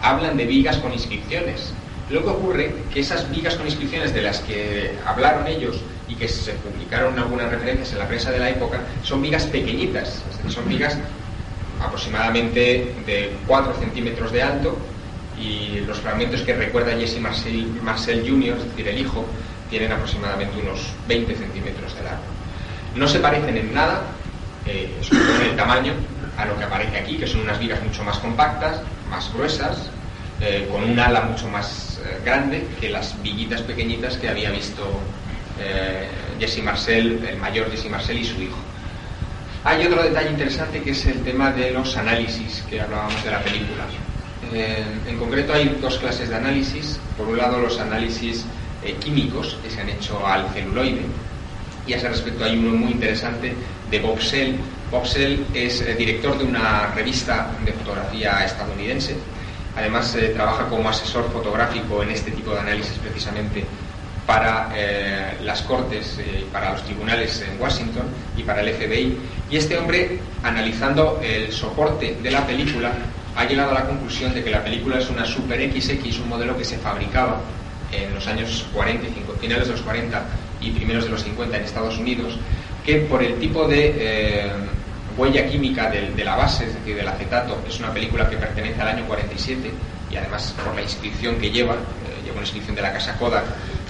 [SPEAKER 1] hablan de vigas con inscripciones. Lo que ocurre que esas vigas con inscripciones de las que hablaron ellos y que se publicaron algunas referencias en la prensa de la época son vigas pequeñitas, es decir, son vigas aproximadamente de 4 centímetros de alto, y los fragmentos que recuerda Jesse Marcel Jr., es decir, el hijo, tienen aproximadamente unos 20 centímetros de largo. No se parecen en nada, sobre todo en el tamaño, a lo que aparece aquí, que son unas vigas mucho más compactas, más gruesas, con un ala mucho más grande que las viguitas pequeñitas que había visto Jesse Marcel, el mayor Jesse Marcel y su hijo. Hay otro detalle interesante que es el tema de los análisis que hablábamos de la película. En concreto hay dos clases de análisis. Por un lado, los análisis químicos que se han hecho al celuloide, y a ese respecto hay uno muy interesante de Bob Sell. Bob Sell es director de una revista de fotografía estadounidense. Además trabaja como asesor fotográfico en este tipo de análisis precisamente para las cortes, para los tribunales en Washington y para el FBI. Y este hombre, analizando el soporte de la película, ha llegado a la conclusión de que la película es una Super XX, un modelo que se fabricaba en los años 40 y finales de los 40 y primeros de los 50 en Estados Unidos, que por el tipo de huella química de la base, es decir, del acetato, es una película que pertenece al año 47, y además por la inscripción que lleva una inscripción de la casa Kodak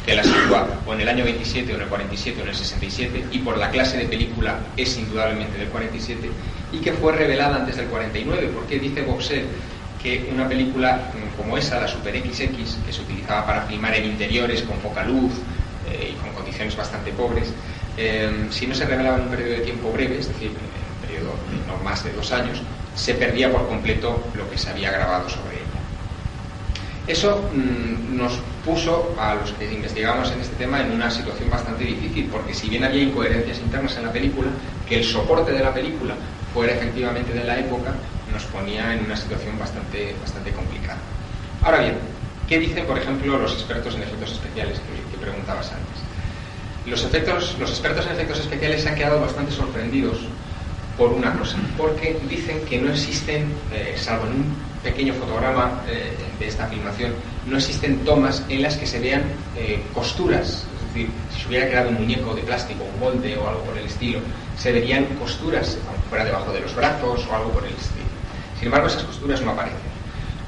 [SPEAKER 1] que la sitúa o en el año 27 o en el 47 o en el 67, y por la clase de película es indudablemente del 47, y que fue revelada antes del 49, porque dice Bob Sell que una película como esa, la Super XX, que se utilizaba para filmar en interiores con poca luz y con condiciones bastante pobres, si no se revelaba en un periodo de tiempo breve, es decir, en un periodo de no más de 2 años, se perdía por completo lo que se había grabado sobre ella. Eso nos puso a los que investigamos en este tema en una situación bastante difícil, porque si bien había incoherencias internas en la película, que el soporte de la película fuera efectivamente de la época, nos ponía en una situación bastante complicada. Ahora bien, ¿qué dicen, por ejemplo, los expertos en efectos especiales que preguntabas antes? Los expertos en efectos especiales se han quedado bastante sorprendidos por una cosa, porque dicen que no existen, salvo en un pequeño fotograma de esta filmación, no existen tomas en las que se vean costuras. Es decir, si se hubiera creado un muñeco de plástico, un molde o algo por el estilo, se verían costuras, aunque fuera debajo de los brazos o algo por el estilo. Sin embargo, esas costuras no aparecen,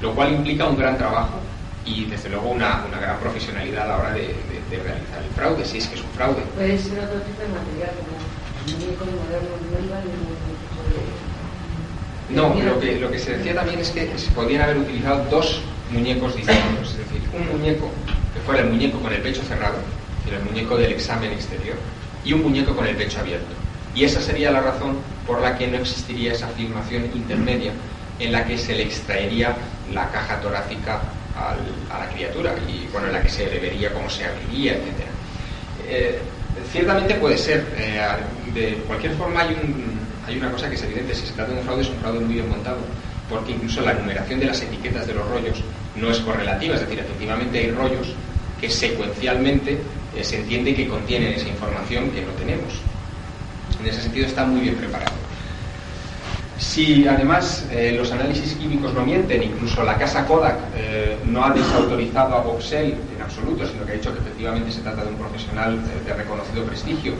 [SPEAKER 1] lo cual implica un gran trabajo y desde luego una gran profesionalidad a la hora de realizar el fraude, si es que es un fraude.
[SPEAKER 2] Puede ser otro tipo de material, como muñecos modernos, no iba ningún tipo de...
[SPEAKER 1] No, lo que se decía también es que se podían haber utilizado 2 muñecos distintos, es decir, un muñeco que fuera el muñeco con el pecho cerrado, es decir, el muñeco del examen exterior, y un muñeco con el pecho abierto. Y esa sería la razón por la que no existiría esa filmación intermedia en la que se le extraería la caja torácica a la criatura y bueno, en la que se le vería cómo se abriría, etc. Ciertamente puede ser. De cualquier forma hay una cosa que es evidente: si se trata de un fraude, es un fraude muy bien montado, porque incluso la numeración de las etiquetas de los rollos no es correlativa, es decir, efectivamente hay rollos que secuencialmente se entiende que contienen esa información que no tenemos. En ese sentido está muy bien preparado. Si además los análisis químicos no mienten, incluso la casa Kodak no ha desautorizado a Boxell en absoluto, sino que ha dicho que efectivamente se trata de un profesional de reconocido prestigio,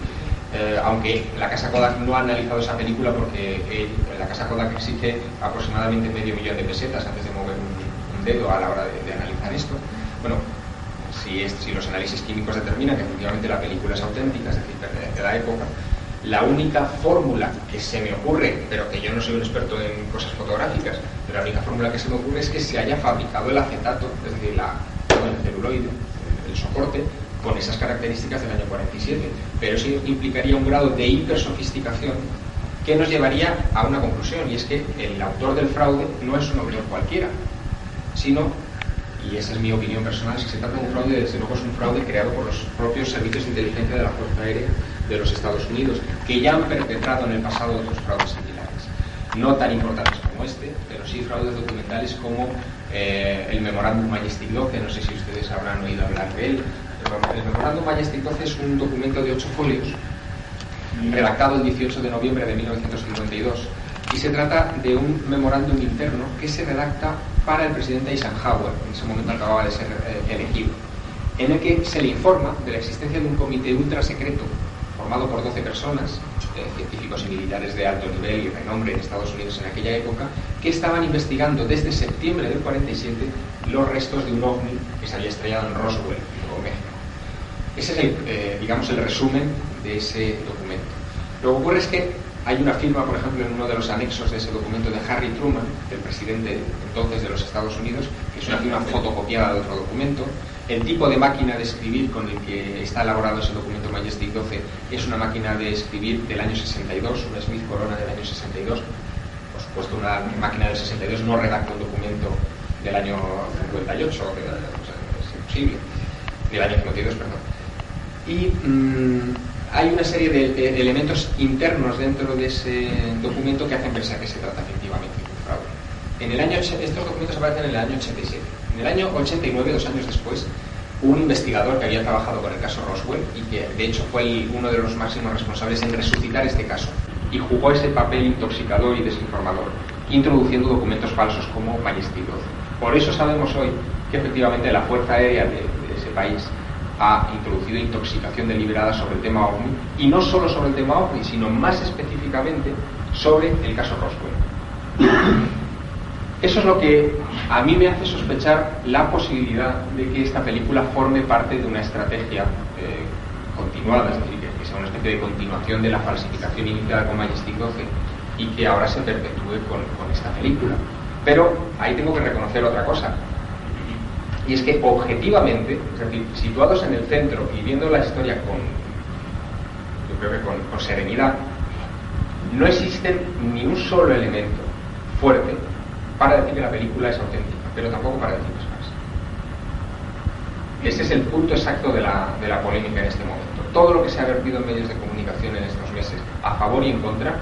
[SPEAKER 1] aunque la casa Kodak no ha analizado esa película porque la casa Kodak exige aproximadamente $500,000 de pesetas antes de mover un dedo a la hora de analizar esto. Bueno, si los análisis químicos determinan que efectivamente la película es auténtica, es decir, pertenece a la época, la única fórmula que se me ocurre, pero que yo no soy un experto en cosas fotográficas, pero la única fórmula que se me ocurre es que se haya fabricado el acetato, es decir, el celuloide, el soporte, con esas características del año 47. Pero eso implicaría un grado de hipersofisticación que nos llevaría a una conclusión, y es que el autor del fraude no es un autor cualquiera, sino, y esa es mi opinión personal, si se trata de un fraude, desde luego es un fraude creado por los propios servicios de inteligencia de la Fuerza Aérea de los Estados Unidos, que ya han perpetrado en el pasado otros fraudes similares, no tan importantes como este, pero sí fraudes documentales como el Memorándum Majestic 12, no sé si ustedes habrán oído hablar de él. El Memorándum Majestic 12 es un documento de 8 folios, redactado el 18 de noviembre de 1952, y se trata de un memorándum interno que se redacta para el presidente Eisenhower, en ese momento acababa de ser elegido, en el que se le informa de la existencia de un comité ultra secreto formado por 12 personas, científicos y militares de alto nivel y renombre en Estados Unidos en aquella época, que estaban investigando desde septiembre del 47 los restos de un ovni que se había estrellado en Roswell, Nuevo México. Ese es el resumen de ese documento. Lo que ocurre es que hay una firma, por ejemplo, en uno de los anexos de ese documento de Harry Truman, el presidente entonces de los Estados Unidos, que es una firma fotocopiada de otro documento. El tipo de máquina de escribir con el que está elaborado ese documento Majestic 12 es una máquina de escribir del año 62, una Smith Corona del año 62. Por supuesto, una máquina del 62 no redacta un documento del año 58, es imposible, del año 52, perdón. Y hay una serie de elementos internos dentro de ese documento que hacen pensar que se trata efectivamente de un fraude. Estos documentos aparecen en el año 87. En el año 89, 2 años después, un investigador que había trabajado con el caso Roswell y que de hecho fue uno de los máximos responsables en resucitar este caso y jugó ese papel intoxicador y desinformador, introduciendo documentos falsos como Majestic 12. Por eso sabemos hoy que efectivamente la Fuerza Aérea de ese país ha introducido intoxicación deliberada sobre el tema OVNI, y no solo sobre el tema OVNI, sino más específicamente sobre el caso Roswell. Eso es lo que a mí me hace sospechar la posibilidad de que esta película forme parte de una estrategia continuada, es decir, que sea una especie de continuación de la falsificación iniciada con Majestic 12 y que ahora se perpetúe con esta película. Pero ahí tengo que reconocer otra cosa, y es que objetivamente, es decir, situados en el centro y viendo la historia con serenidad, no existen ni un solo elemento fuerte para decir que la película es auténtica, pero tampoco para decir que es falsa. Ese es el punto exacto de la polémica en este momento. Todo lo que se ha vertido en medios de comunicación en estos meses, a favor y en contra,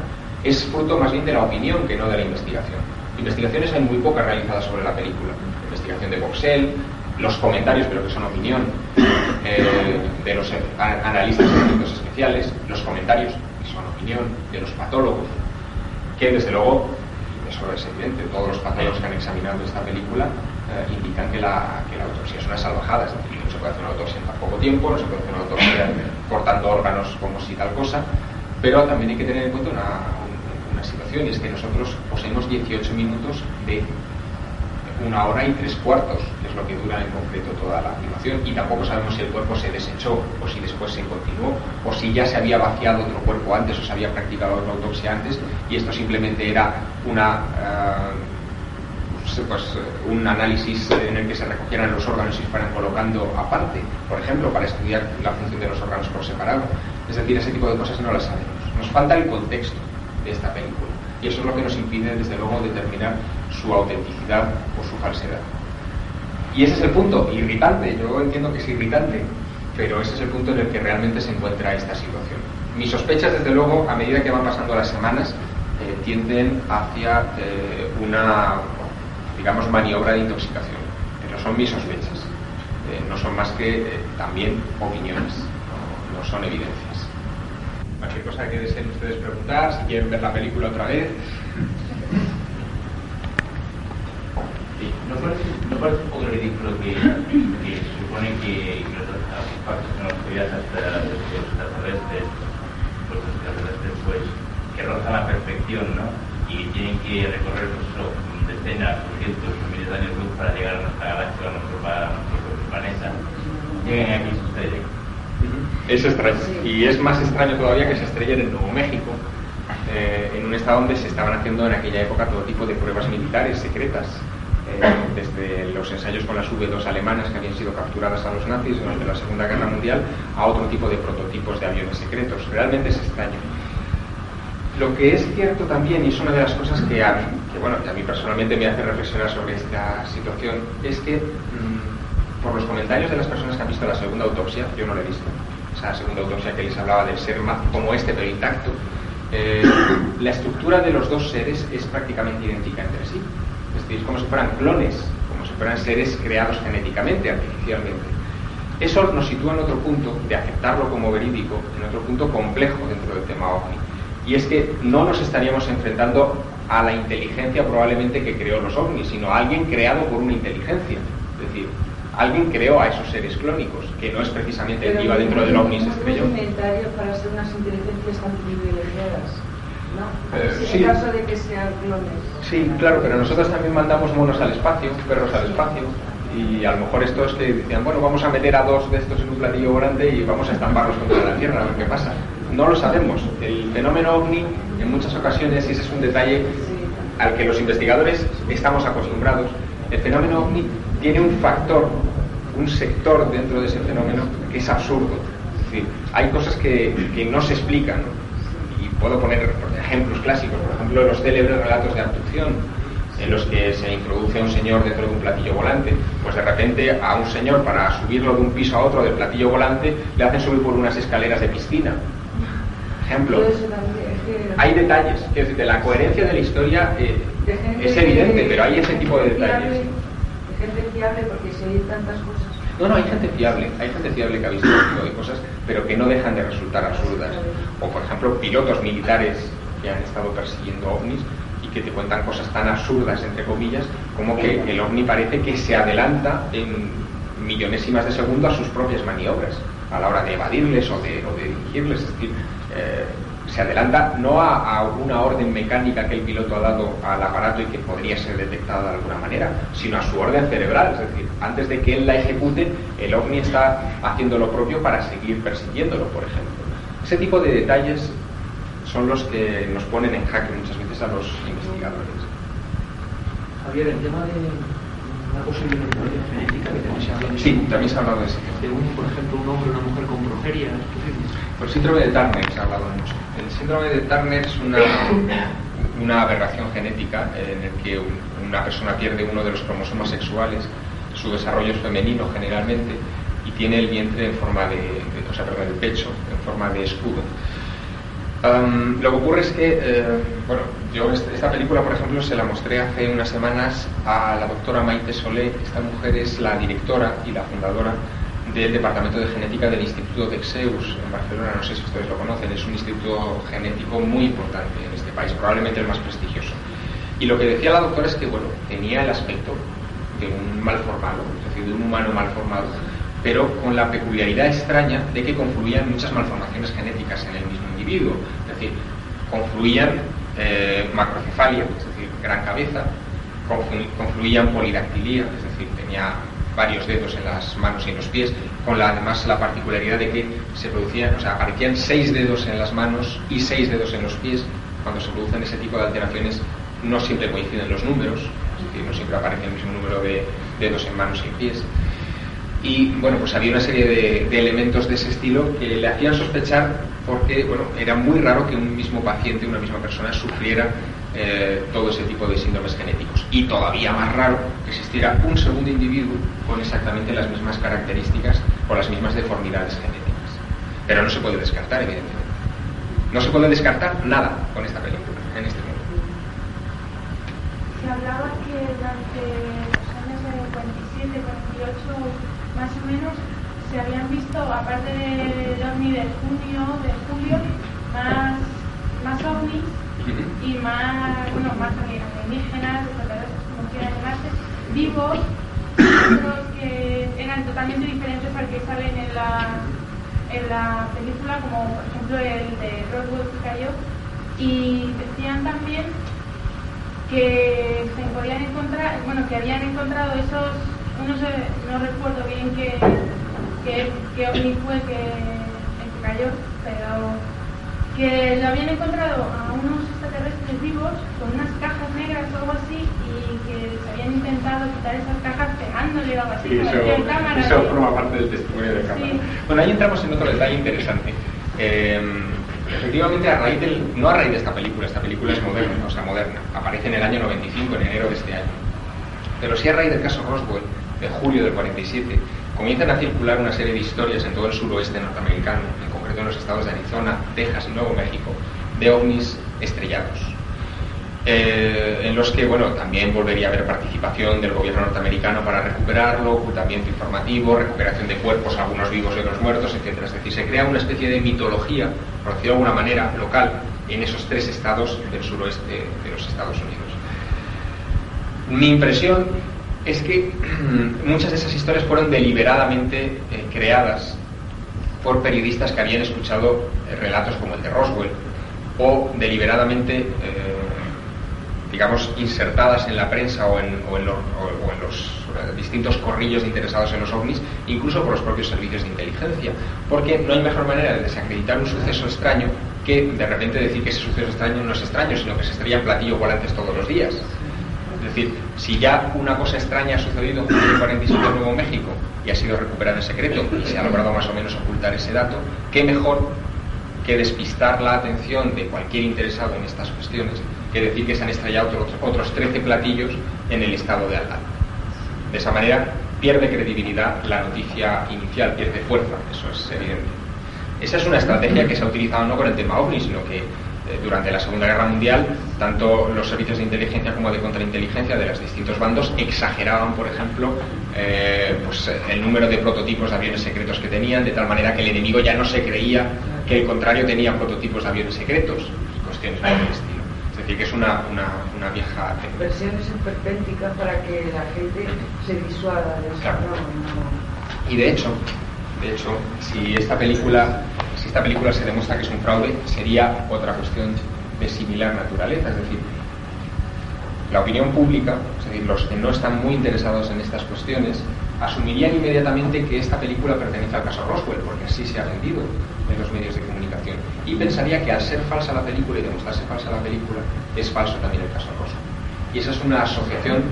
[SPEAKER 1] es fruto más bien de la opinión que no de la investigación. Investigaciones hay muy pocas realizadas sobre la película. Investigación de Boxell, los comentarios, pero que son opinión, de los analistas de efectos especiales, los comentarios, que son opinión, de los patólogos, que desde luego, eso es evidente, todos los patólogos que han examinado esta película indican que la autopsia es una salvajada, es decir, no se puede hacer una autopsia en tan poco tiempo, no se puede hacer una autopsia cortando órganos como si tal cosa, pero también hay que tener en cuenta una situación, y es que nosotros poseemos 18 minutos de 1 hora y 3/4, que es lo que dura en concreto toda la filmación, y tampoco sabemos si el cuerpo se desechó o si después se continuó, o si ya se había vaciado otro cuerpo antes o se había practicado otra autopsia antes, y esto simplemente era un análisis en el que se recogieran los órganos y se fueran colocando aparte, por ejemplo, para estudiar la función de los órganos por separado. Es decir, ese tipo de cosas no las sabemos. Nos falta el contexto de esta película. Y eso es lo que nos impide, desde luego, determinar su autenticidad o su falsedad. Y ese es el punto, irritante. Yo entiendo que es irritante, pero ese es el punto en el que realmente se encuentra esta situación. Mis sospechas, desde luego, a medida que van pasando las semanas, tienden hacia una, digamos, maniobra de intoxicación. Pero son mis sospechas. No son más que también opiniones, no son evidencias. Cualquier cosa que deseen ustedes preguntar, si quieren ver la película otra vez.
[SPEAKER 4] Sí, ¿no parece un poco ridículo que se supone que los artefactos tecnologías extraterrestres, pues que rozan la perfección, ¿no? Y tienen que recorrer decenas o cientos o miles de años luz para llegar a nuestra galaxia, a nuestro planeta, lleguen aquí y se estrellen?
[SPEAKER 1] Es extraño, y es más extraño todavía que se estrellen en Nuevo México, en un estado donde se estaban haciendo en aquella época todo tipo de pruebas militares secretas, desde los ensayos con las V2 alemanas que habían sido capturadas a los nazis durante la Segunda Guerra Mundial, a otro tipo de prototipos de aviones secretos. Realmente es extraño. Lo que es cierto también, y es una de las cosas que a mí personalmente me hace reflexionar sobre esta situación, es que por los comentarios de las personas que han visto la segunda autopsia, yo no la he visto, esa segunda autopsia que les hablaba del ser más como este pero intacto, la estructura de los dos seres es prácticamente idéntica entre sí. Es decir, es como si fueran clones, como si fueran seres creados genéticamente, artificialmente. Eso nos sitúa en otro punto, de aceptarlo como verídico, en otro punto complejo dentro del tema OVNI. Y es que no nos estaríamos enfrentando a la inteligencia probablemente que creó los OVNIs, sino a alguien creado por una inteligencia. Es decir, alguien creó a esos seres clónicos, que no es precisamente el que iba dentro del OVNI se estrelló.
[SPEAKER 3] Es un inventario para ser unas inteligencias tan privilegiadas, ¿no?
[SPEAKER 1] Sí.
[SPEAKER 3] En caso de que sean clones.
[SPEAKER 1] Sí, claro, pero nosotros también mandamos monos al espacio, perros al espacio, y a lo mejor estos que decían, bueno, vamos a meter a 2 de estos en un platillo volante y vamos a estamparlos contra la Tierra, a ver qué pasa. No lo sabemos. El fenómeno OVNI, en muchas ocasiones, y ese es un detalle al que los investigadores estamos acostumbrados, el fenómeno OVNI tiene un factor, un sector dentro de ese fenómeno que es absurdo. Es decir, hay cosas que no se explican, ¿no? Y puedo poner ejemplos clásicos, por ejemplo, los célebres relatos de abducción, en los que se introduce a un señor dentro de un platillo volante. Pues de repente a un señor, para subirlo de un piso a otro del platillo volante, le hacen subir por unas escaleras de piscina. Ejemplo. Hay detalles, es decir, de la coherencia de la historia es evidente, pero hay ese tipo de detalles.
[SPEAKER 3] Gente fiable, porque si hay tantas cosas.
[SPEAKER 1] No, hay gente fiable que ha visto este tipo de cosas, pero que no dejan de resultar absurdas. O por ejemplo, pilotos militares que han estado persiguiendo ovnis y que te cuentan cosas tan absurdas, entre comillas, como que el ovni parece que se adelanta en millonésimas de segundo a sus propias maniobras, a la hora de evadirles o de dirigirles. Es decir, se adelanta no a una orden mecánica que el piloto ha dado al aparato y que podría ser detectada de alguna manera, sino a su orden cerebral. Es decir, antes de que él la ejecute, el ovni está haciendo lo propio para seguir persiguiéndolo, por ejemplo. Ese tipo de detalles son los que nos ponen en jaque muchas veces a los investigadores.
[SPEAKER 5] Javier, el tema de una posible herencia genética que también se habla de...
[SPEAKER 1] Sí, también se ha hablado de eso.
[SPEAKER 5] De por ejemplo, un hombre o una mujer con progeria.
[SPEAKER 1] El síndrome de Turner se ha hablado mucho. El síndrome de Turner es una aberración genética en el que una persona pierde uno de los cromosomas sexuales, su desarrollo es femenino generalmente, y tiene el vientre en forma el pecho en forma de escudo. Lo que ocurre es que, yo esta película, por ejemplo, se la mostré hace unas semanas a la doctora Maite Solé. Esta mujer es la directora y la fundadora del Departamento de Genética del Instituto de Exeus en Barcelona. No sé si ustedes lo conocen, es un instituto genético muy importante en este país, probablemente el más prestigioso. Y lo que decía la doctora es que, tenía el aspecto de un malformado, es decir, de un humano malformado, pero con la peculiaridad extraña de que confluían muchas malformaciones genéticas en el mismo individuo. Es decir, confluían macrocefalia, es decir, gran cabeza, confluían polidactilía, es decir, tenía varios dedos en las manos y en los pies, con además la particularidad de que se producían, aparecían 6 dedos en las manos y 6 dedos en los pies. Cuando se producen ese tipo de alteraciones no siempre coinciden los números, es decir, no siempre aparece el mismo número de dedos en manos y en pies. Y bueno, pues había una serie de elementos de ese estilo que le hacían sospechar, porque bueno, era muy raro que un mismo paciente, una misma persona, sufriera todo ese tipo de síndromes genéticos. Y todavía más raro que existiera un segundo individuo con exactamente las mismas características o las mismas deformidades genéticas. Pero no se puede descartar, evidentemente. No se puede descartar nada con esta película, en este mundo.
[SPEAKER 2] Se hablaba que durante los años 47, 48, más o menos, se habían visto, aparte del ovni de julio, más ovnis y más alienígenas, como quieran llamarse, vivos, otros que eran totalmente diferentes al que salen en la película, como por ejemplo el de Roswell que cayó, y decían también que se podían encontrar, que habían encontrado esos, no recuerdo bien qué ovni fue el que cayó, pero que lo habían encontrado a unos extraterrestres vivos con unas cajas negras o algo así, y que se habían intentado quitar esas cajas pegándole o algo así,
[SPEAKER 1] Sí,
[SPEAKER 2] con cámara.
[SPEAKER 1] Eso forma parte del testimonio de cámara. Sí. Bueno, ahí entramos en otro detalle interesante. Efectivamente, no a raíz de esta película es moderna, aparece en el año 95, en enero de este año. Pero sí a raíz del caso Roswell, de julio del 47, comienzan a circular una serie de historias en todo el suroeste norteamericano, en concreto en los estados de Arizona, Texas y Nuevo México, de ovnis estrellados. En los que, también volvería a haber participación del gobierno norteamericano para recuperarlo, ocultamiento informativo, recuperación de cuerpos, algunos vivos y otros muertos, etc. Es decir, se crea una especie de mitología, por decirlo de alguna manera, local, en esos 3 estados del suroeste de los Estados Unidos. Mi impresión es que muchas de esas historias fueron deliberadamente creadas por periodistas que habían escuchado relatos como el de Roswell, o deliberadamente insertadas en la prensa o en los distintos corrillos de interesados en los ovnis, incluso por los propios servicios de inteligencia, porque no hay mejor manera de desacreditar un suceso extraño que de repente decir que ese suceso extraño no es extraño, sino que se estrellan platillos volantes todos los días. Es decir, si ya una cosa extraña ha sucedido en el 47 en Nuevo México y ha sido recuperada en secreto y se ha logrado más o menos ocultar ese dato, ¿qué mejor que despistar la atención de cualquier interesado en estas cuestiones que decir que se han estrellado otros 13 platillos en el estado de al lado? De esa manera pierde credibilidad la noticia inicial, pierde fuerza, eso es evidente. Esa es una estrategia que se ha utilizado no con el tema OVNI, sino que durante la Segunda Guerra Mundial, tanto los servicios de inteligencia como de contrainteligencia de los distintos bandos exageraban, por ejemplo, el número de prototipos de aviones secretos que tenían, de tal manera que el enemigo ya no se creía que el contrario tenía prototipos de aviones secretos, cuestiones por el estilo. Es decir, que es una vieja técnica.
[SPEAKER 7] Versiones esperpénticas para que la gente se disuada de eso.
[SPEAKER 1] Claro. Y de hecho, si esta película se demuestra que es un fraude, sería otra cuestión de similar naturaleza. Es decir, la opinión pública, es decir, los que no están muy interesados en estas cuestiones, asumirían inmediatamente que esta película pertenece al caso Roswell, porque así se ha vendido en los medios de comunicación, y pensaría que al ser falsa la película y demostrarse falsa la película, es falso también el caso Roswell. Y esa es una asociación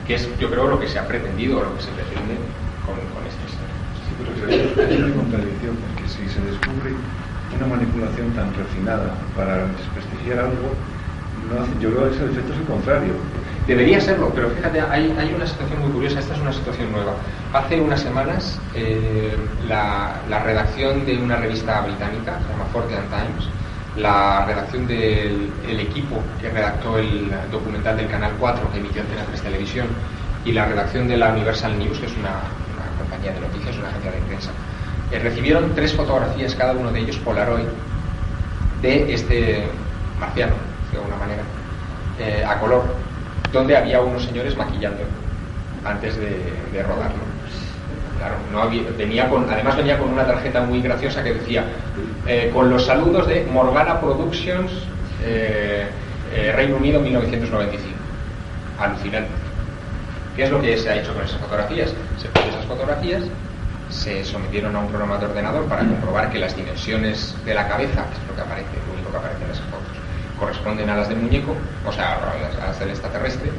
[SPEAKER 1] que es, yo creo, lo que se ha pretendido o lo que se pretende con esta historia.
[SPEAKER 8] Sí, pero hay una contradicción, porque si se descubre una manipulación tan refinada para desprestigiar algo, yo creo que ese efecto es el contrario.
[SPEAKER 1] Debería serlo, pero fíjate, hay una situación muy curiosa. Esta es una situación nueva. Hace unas semanas la redacción de una revista británica, se llama Fortean Times, la redacción del equipo que redactó el documental del Canal 4 que emitió Antena 3 Televisión, y la redacción de la Universal News, que es una compañía de noticias, una agencia de prensa, recibieron 3 fotografías, cada uno de ellos Polaroid, de este marciano, de alguna manera, a color, donde había unos señores maquillando antes de rodarlo. Claro, además venía con una tarjeta muy graciosa que decía con los saludos de Morgana Productions, Reino Unido 1995. Alucinante. ¿Qué es lo que se ha hecho con esas fotografías? Se cogió esas fotografías, se sometieron a un programa de ordenador para comprobar que las dimensiones de la cabeza, que es lo único que aparece en esas fotos, corresponden a las del muñeco, o sea, a las del extraterrestre,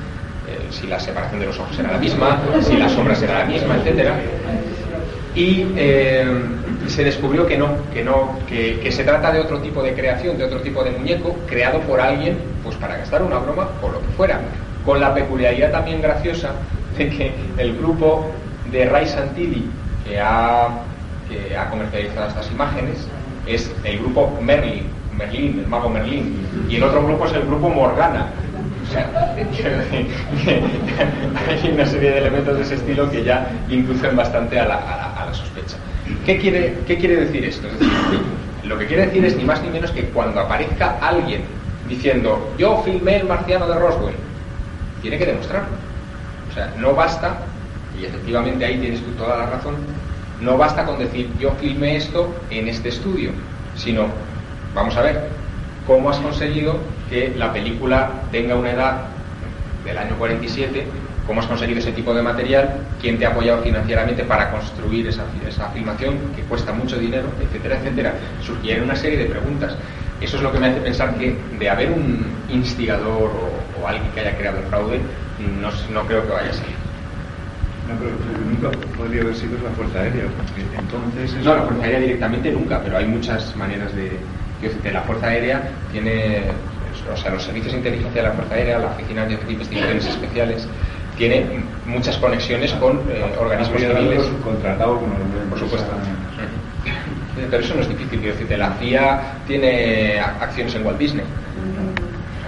[SPEAKER 1] si la separación de los ojos era la misma, si las sombras era la misma, etcétera. Y se descubrió que se trata de otro tipo de creación, de otro tipo de muñeco creado por alguien, pues para gastar una broma o lo que fuera, con la peculiaridad también graciosa de que el grupo de Ray Santilli que ha comercializado estas imágenes es el grupo Merlin, el mago Merlín, y el otro grupo es el grupo Morgana. O sea, hay una serie de elementos de ese estilo que ya inducen bastante a la sospecha. ¿Qué quiere decir esto? Es decir, lo que quiere decir es ni más ni menos que cuando aparezca alguien diciendo yo filmé el marciano de Roswell, tiene que demostrarlo. O sea, no basta, y efectivamente ahí tienes tú toda la razón, no basta con decir yo filmé esto en este estudio, sino, vamos a ver, ¿cómo has conseguido que la película tenga una edad del año 47? ¿Cómo has conseguido ese tipo de material? ¿Quién te ha apoyado financieramente para construir esa filmación que cuesta mucho dinero, etcétera, etcétera? Surgieron una serie de preguntas. Eso es lo que me hace pensar que de haber un instigador o alguien que haya creado el fraude, no creo que vaya a salir.
[SPEAKER 8] No, pero nunca podría haber sido la Fuerza Aérea, porque entonces...
[SPEAKER 1] No, la Fuerza Aérea directamente nunca, pero hay muchas maneras de la Fuerza Aérea tiene, o sea, los servicios de inteligencia de la Fuerza Aérea, la Oficina de Investigaciones Especiales, tiene muchas conexiones con organismos civiles.
[SPEAKER 8] Contratado con
[SPEAKER 1] por supuesto. Pero eso no es difícil, quiero decirte, la CIA tiene acciones en Walt Disney.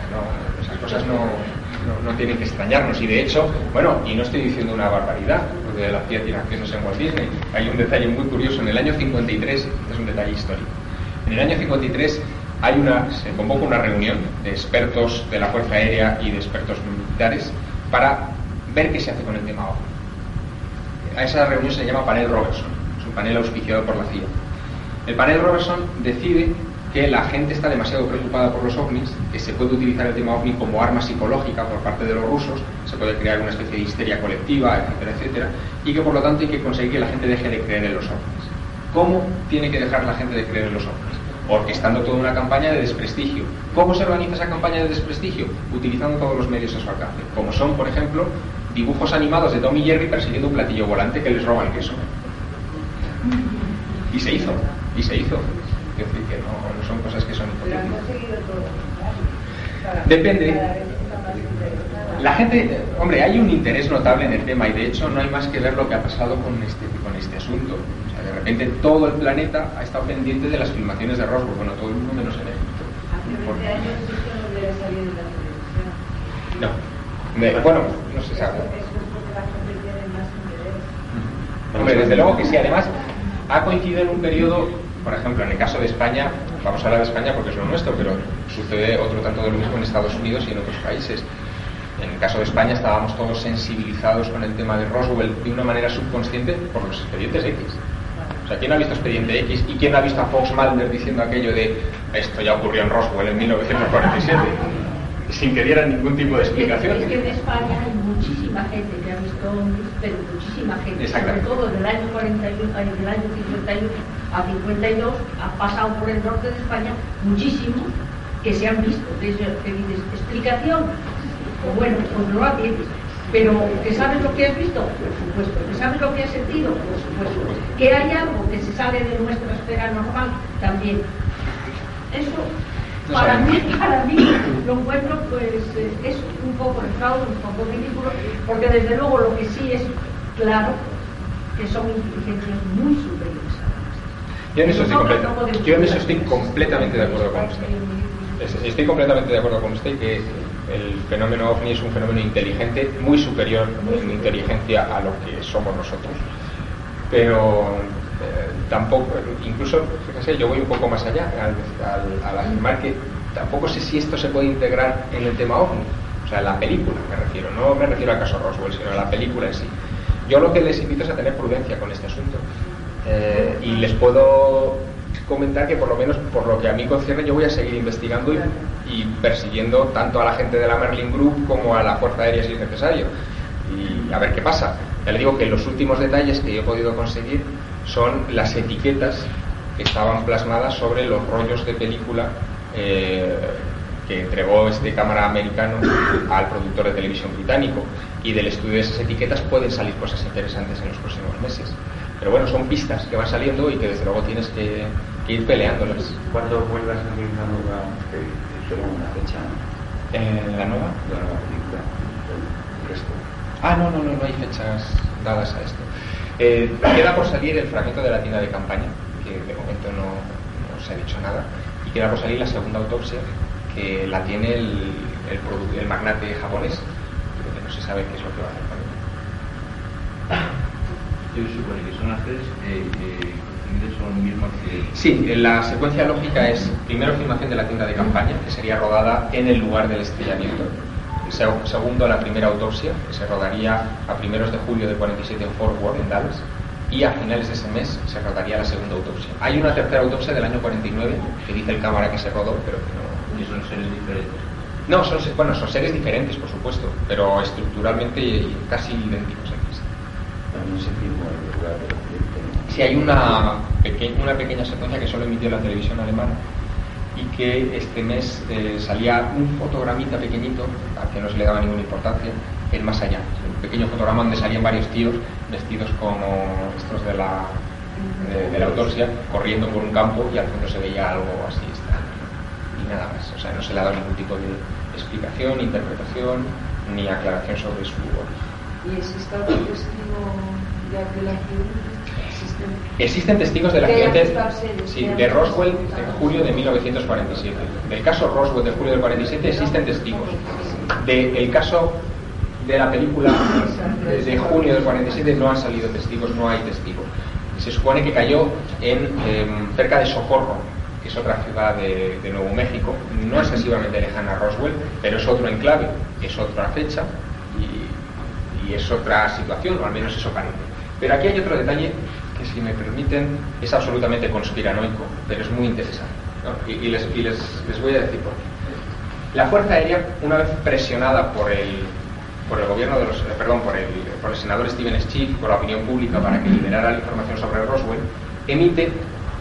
[SPEAKER 1] No, esas cosas no tienen que extrañarnos, y de hecho, bueno, y no estoy diciendo una barbaridad, porque la CIA tiene acciones en Walt Disney. Hay un detalle muy curioso, en el año 53, es un detalle histórico, en el año 53 se convoca una reunión de expertos de la Fuerza Aérea y de expertos militares para ver qué se hace con el tema OVNI. A esa reunión se llama Panel Robertson, es un panel auspiciado por la CIA. El Panel Robertson decide que la gente está demasiado preocupada por los ovnis, que se puede utilizar el tema ovni como arma psicológica por parte de los rusos, se puede crear una especie de histeria colectiva, etcétera, etcétera, y que por lo tanto hay que conseguir que la gente deje de creer en los ovnis. ¿Cómo tiene que dejar la gente de creer en los ovnis? Orquestando toda una campaña de desprestigio. ¿Cómo se organiza esa campaña de desprestigio? Utilizando todos los medios a su alcance, como son, por ejemplo, dibujos animados de Tom y Jerry persiguiendo un platillo volante que les roba el queso. Y se hizo. Es decir, que no son cosas que son hipotéticas. Depende. La gente, hombre, hay un interés notable en el tema, y de hecho no hay más que ver lo que ha pasado con este asunto. O sea, de repente todo el planeta ha estado pendiente de las filmaciones de Roswell, bueno, todo el mundo menos en Egipto.
[SPEAKER 7] Hace 20 años esto no hubiera salido en la televisión.
[SPEAKER 1] No. Bueno, no se sabe.
[SPEAKER 7] Eso es porque la gente tiene más interés.
[SPEAKER 1] Hombre, desde luego que sí. Además, ha coincidido en un periodo, por ejemplo, en el caso de España, vamos a hablar de España porque es lo nuestro, pero sucede otro tanto de lo mismo en Estados Unidos y en otros países. En el caso de España estábamos todos sensibilizados con el tema de Roswell de una manera subconsciente por los expedientes X. O sea, ¿quién ha visto Expediente X? ¿Y quién ha visto a Fox Mulder diciendo aquello de esto ya ocurrió en Roswell en 1947? Sin que dieran ningún tipo de explicación.
[SPEAKER 9] Es que en España hay muchísima gente que ha visto ovnis, pero muchísima gente, sobre todo del año 41, del año 51 a 52, ha pasado por el norte de España muchísimos que se han visto. Entonces, ¿qué dices? ¿Explicación? Pues bueno, pues no la tienes. Pero ¿que sabes lo que has visto? Por supuesto. ¿Que sabes lo que has sentido? Por supuesto. ¿Que hay algo que se sale de nuestra esfera normal? También. Eso, para mí lo encuentro, pues, es un poco de fraude, un poco ridículo, porque desde luego lo que sí es claro que son inteligencias muy superiores a las.
[SPEAKER 1] Yo en eso estoy completamente de acuerdo con usted. Estoy completamente de acuerdo con usted que el fenómeno OVNI es un fenómeno inteligente, muy superior en inteligencia a lo que somos nosotros. Pero tampoco, incluso, fíjese, yo voy un poco más allá al afirmar que tampoco sé si esto se puede integrar en el tema OVNI. O sea, la película me refiero, no me refiero al caso Roswell, sino a la película en sí. Yo lo que les invito es a tener prudencia con este asunto. Y les puedo comentar que por lo menos por lo que a mí concierne yo voy a seguir investigando y persiguiendo tanto a la gente de la Merlin Group como a la Fuerza Aérea si es necesario, y a ver qué pasa. Ya le digo que los últimos detalles que yo he podido conseguir son las etiquetas que estaban plasmadas sobre los rollos de película que entregó este cámara americano al productor de televisión británico, y del estudio de esas etiquetas pueden salir cosas interesantes en los próximos meses. Pero bueno, son pistas que van saliendo y que desde luego tienes que ir peleándolas.
[SPEAKER 8] ¿Cuándo vuelve a salir la nueva? Solo una fecha, ¿no?
[SPEAKER 1] ¿La nueva?
[SPEAKER 8] La nueva película, el resto.
[SPEAKER 1] No hay fechas dadas a esto. Queda por salir el fragmento de la tienda de campaña, que de momento no se ha dicho nada, y queda por salir la segunda autopsia, que la tiene el magnate japonés, pero que no se sabe qué es lo que va a hacer con ella.
[SPEAKER 4] Yo supongo que son las tres, son mismos que...
[SPEAKER 1] Sí, la secuencia lógica es primero filmación de la tienda de campaña, que sería rodada en el lugar del estrellamiento. Segundo, la primera autopsia, que se rodaría a primeros de julio del 47 en Fort Worth, en Dallas, y a finales de ese mes se rodaría la segunda autopsia. Hay una tercera autopsia del año 49, que dice el cámara que se rodó, pero que no...
[SPEAKER 4] ¿Y son seres diferentes?
[SPEAKER 1] No, son seres diferentes, por supuesto, pero estructuralmente casi idénticos aquí.
[SPEAKER 8] No se firmó el lugar del accidente, ¿no?
[SPEAKER 1] Sí, hay una pequeña secuencia que solo emitió la televisión alemana, y que este mes salía un fotogramita pequeñito, al que no se le daba ninguna importancia, el más allá. Un pequeño fotograma donde salían varios tíos vestidos como estos de la autopsia, corriendo por un campo, y al fondo se veía algo así extraño. Y nada más. O sea, no se le ha dado ningún tipo de explicación, interpretación, ni aclaración sobre su origen.
[SPEAKER 7] ¿Y existe algún testigo de aquel accidente?
[SPEAKER 1] Existen testigos del accidente, sí, de Roswell en julio de 1947. Del caso Roswell de julio del 47 existen testigos. Del caso de la película de junio del 47 no han salido testigos, no hay testigos. Se supone que cayó cerca de Socorro, que es otra ciudad de Nuevo México. No es excesivamente lejana a Roswell, pero es otro enclave, es otra fecha y es otra situación, o al menos eso parece. Pero aquí hay otro detalle que, si me permiten, es absolutamente conspiranoico, pero es muy interesante, ¿no? Y les voy a decir por qué. La Fuerza Aérea, una vez presionada por el gobierno de por el senador Steven Schiff, por la opinión pública, para que liberara la información sobre Roswell, emite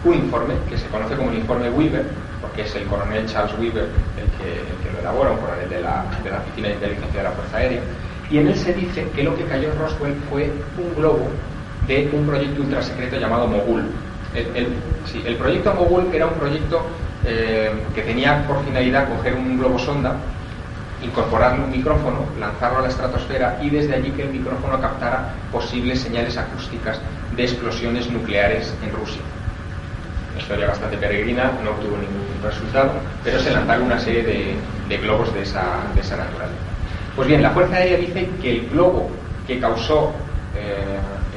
[SPEAKER 1] un informe que se conoce como el informe Weaver, porque es el coronel Charles Weaver el que lo elabora, un coronel de la Oficina de Inteligencia de la Fuerza Aérea, y en él se dice que lo que cayó en Roswell fue un globo de un proyecto ultrasecreto llamado Mogul. El proyecto Mogul era un proyecto que tenía por finalidad coger un globo sonda, incorporarle un micrófono, lanzarlo a la estratosfera, y desde allí que el micrófono captara posibles señales acústicas de explosiones nucleares en Rusia. Una historia bastante peregrina, no obtuvo ningún resultado, pero se lanzaron una serie de globos de esa naturaleza. Pues bien, la Fuerza Aérea dice que el globo que causó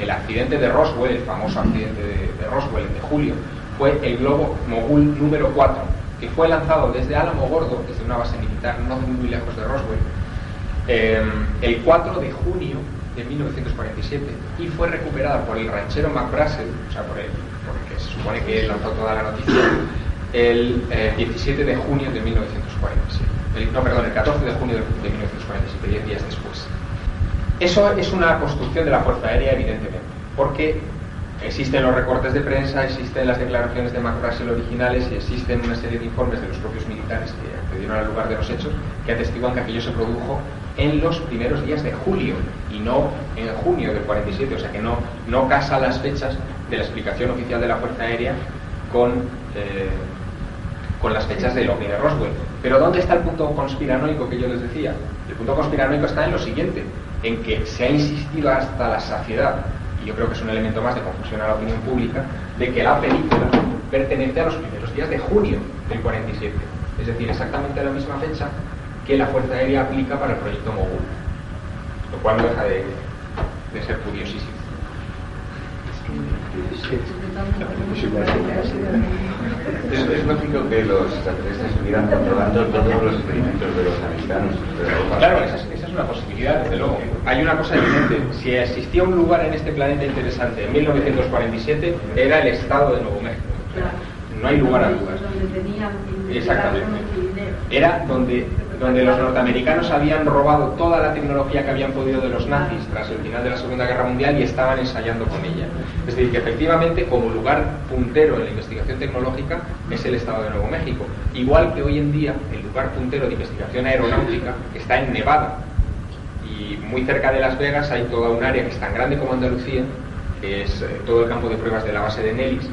[SPEAKER 1] el accidente de Roswell, el famoso accidente de Roswell de julio, fue el globo Mogul número 4, que fue lanzado desde Álamo Gordo, desde una base militar no muy lejos de Roswell, el 4 de junio de 1947, y fue recuperada por el ranchero McBrazel, o sea, por el que se supone que él lanzó toda la noticia, el 17 de junio de 1947. El 14 de junio de 1947, 10 días después. Eso es una construcción de la Fuerza Aérea, evidentemente, porque existen los recortes de prensa, existen las declaraciones de McBrazel originales, y existen una serie de informes de los propios militares que accedieron al lugar de los hechos, que atestiguan que aquello se produjo en los primeros días de julio y no en junio del 47, o sea que no casa las fechas de la explicación oficial de la Fuerza Aérea con las fechas de lo que de Roswell. Pero ¿dónde está el punto conspiranoico que yo les decía? El punto conspiranoico está en lo siguiente, en que se ha insistido hasta la saciedad, y yo creo que es un elemento más de confusión a la opinión pública, de que la película pertenece a los primeros días de junio del 47, es decir, exactamente a la misma fecha que la Fuerza Aérea aplica para el proyecto Mogul, lo cual no deja de ser curiosísimo.
[SPEAKER 8] Es lógico que los extraterrestres estuvieran controlando todos los experimentos de los americanos.
[SPEAKER 1] Claro, esa es una posibilidad, desde luego. Hay una cosa evidente: si existía un lugar en este planeta interesante en 1947, era el estado de Nuevo México. No hay lugar a dudas. Exactamente. Era donde los norteamericanos habían robado toda la tecnología que habían podido de los nazis tras el final de la Segunda Guerra Mundial y estaban ensayando con ella. Es decir, que efectivamente como lugar puntero en la investigación tecnológica es el estado de Nuevo México, igual que hoy en día el lugar puntero de investigación aeronáutica está en Nevada, y muy cerca de Las Vegas hay toda un área que es tan grande como Andalucía, que es todo el campo de pruebas de la base de Nellis,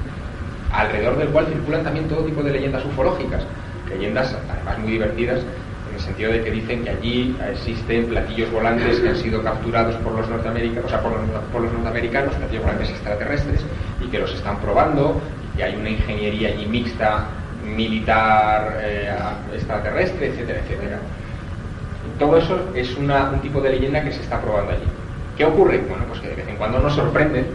[SPEAKER 1] alrededor del cual circulan también todo tipo de leyendas ufológicas, leyendas además muy divertidas, en el sentido de que dicen que allí existen platillos volantes que han sido capturados por los norteamericanos, o sea, por los norteamericanos, platillos volantes extraterrestres, y que los están probando, y que hay una ingeniería allí mixta, militar, extraterrestre, etcétera, etcétera. Todo eso es un tipo de leyenda que se está probando allí. ¿Qué ocurre? Bueno, pues que de vez en cuando nos sorprenden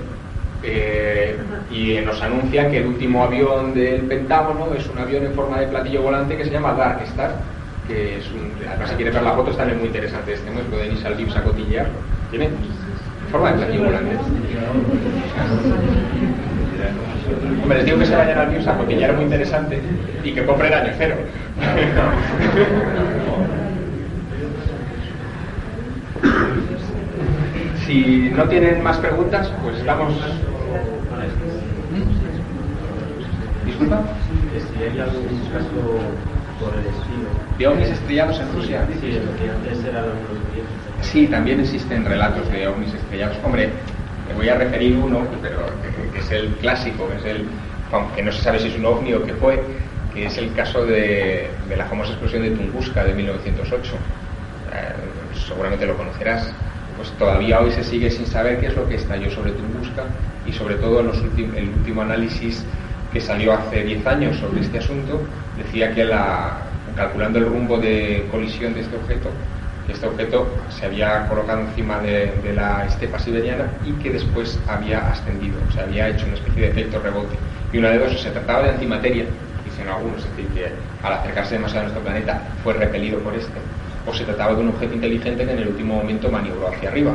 [SPEAKER 1] y nos anuncian que el último avión del Pentágono es un avión en forma de platillo volante que se llama Dark Star, que es además si quieren ver la foto está muy interesante pueden irse al Vips a cotillearlo. Tiene forma de platillo volante. Hombre, les digo que se vayan al Vips a cotillear, muy interesante, y que compren Año Cero. Si no tienen más preguntas, pues estamos... ¿Disculpa?
[SPEAKER 10] Si hay algún caso por el estilo.
[SPEAKER 1] ¿De ovnis estrellados en Rusia?
[SPEAKER 10] Sí, lo que antes era los proyectos.
[SPEAKER 1] Sí, también existen relatos de ovnis estrellados. Hombre, me voy a referir uno, pero que es el clásico, que no se sabe si es un ovni o qué fue, que es el caso de la famosa explosión de Tunguska de 1908. Seguramente lo conocerás. Pues todavía hoy se sigue sin saber qué es lo que estalló sobre Tunguska, y sobre todo el último análisis que salió hace 10 años sobre este asunto decía que calculando el rumbo de colisión de este objeto se había colocado encima de la estepa siberiana y que después había ascendido, o sea, había hecho una especie de efecto rebote. Y una de dos, o se trataba de antimateria, dicen algunos, es decir, que al acercarse demasiado a nuestro planeta fue repelido por o se trataba de un objeto inteligente que en el último momento maniobró hacia arriba.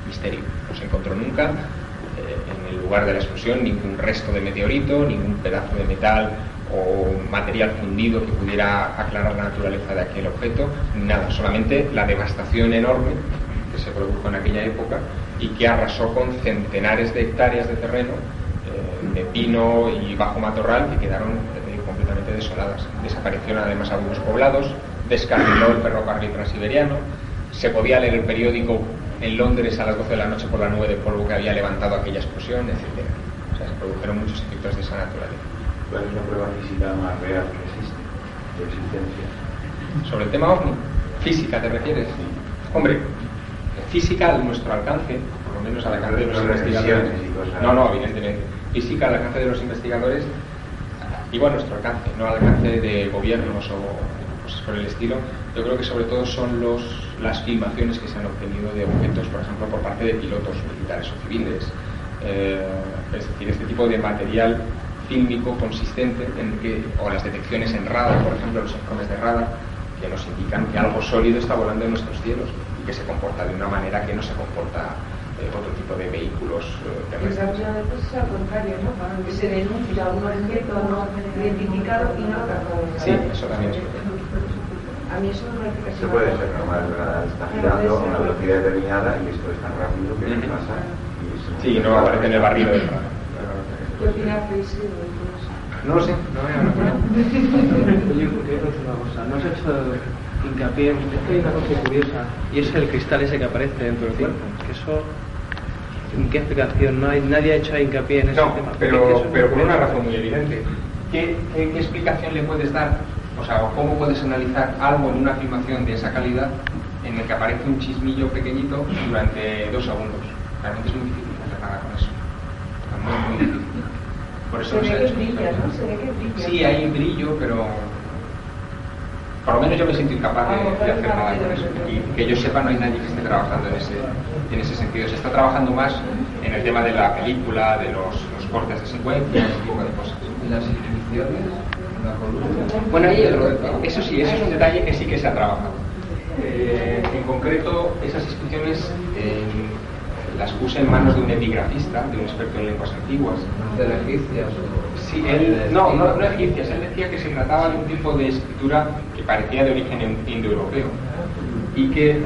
[SPEAKER 1] Misterio. No se encontró nunca en el lugar de la explosión ningún resto de meteorito, ningún pedazo de metal o material fundido que pudiera aclarar la naturaleza de aquel objeto, nada, solamente la devastación enorme que se produjo en aquella época y que arrasó con centenares de hectáreas de terreno, de pino y bajo matorral, que quedaron completamente desoladas. Desaparecieron además algunos poblados, descarriló el ferrocarril transiberiano, se podía leer el periódico en Londres a las 12 de la noche por la nube de polvo que había levantado aquella explosión, etc. O sea, se produjeron muchos efectos de esa naturaleza.
[SPEAKER 8] ¿Cuál es la prueba física más real que existe de existencia?
[SPEAKER 1] ¿Sobre el tema OVNI? ¿Física te refieres? Sí. Hombre, física a nuestro alcance, por lo menos al alcance de los investigadores. No, evidentemente. Física al alcance de los investigadores, digo a nuestro alcance, no al alcance de gobiernos o cosas por el estilo. Yo creo que sobre todo son las filmaciones que se han obtenido de objetos, por ejemplo, por parte de pilotos militares o civiles. Es decir, este tipo de material fílmico consistente o las detecciones en radar, por ejemplo, los informes de radar, que nos indican que algo sólido está volando en nuestros cielos y que se comporta de una manera que no se comporta otro tipo de vehículos terrestres.
[SPEAKER 7] Muchas veces es al contrario, ¿no? Que se denuncia un objeto no identificado y no captado.
[SPEAKER 1] Sí, eso también es.
[SPEAKER 7] A mí eso me parece que
[SPEAKER 8] se puede ser normal, ¿verdad? Está girando a una velocidad determinada y esto es tan rápido que pasa.
[SPEAKER 1] Sí, no aparece en el barrido del radar.
[SPEAKER 7] ¿Qué opinas de eso?
[SPEAKER 1] No lo sé, no veo.
[SPEAKER 5] Oye, ¿por qué una cosa? No has hecho hincapié, es que hay una cosa curiosa, y es el cristal ese que aparece dentro del cuerpo. Que eso, ¿en qué explicación? Nadie ha hecho hincapié en ese tema.
[SPEAKER 1] Pero por una razón muy evidente. ¿Qué explicación le puedes dar? O sea, ¿cómo puedes analizar algo en una filmación de esa calidad en el que aparece un chismillo pequeñito durante 2 segundos? Realmente es muy difícil hacer nada con eso. Muy difícil. Por eso
[SPEAKER 7] se ve que brilla, ¿no? Se ve que brilla.
[SPEAKER 1] Sí, hay un brillo, pero por lo menos yo me siento incapaz de hacer nada con eso. Y que yo sepa, no hay nadie que esté trabajando en ese sentido. Se está trabajando más en el tema de la película, de los cortes de secuencia, ese tipo de cosas.
[SPEAKER 6] ¿Y las inscripciones?
[SPEAKER 1] Bueno, eso sí, eso es un detalle que sí que se ha trabajado. En concreto, esas inscripciones las puse en manos de un epigrafista, de un experto en lenguas antiguas.
[SPEAKER 6] ¿De las egipcias?
[SPEAKER 1] Sí, no egipcias. Él decía que se trataba de un tipo de escritura que parecía de origen indoeuropeo y que,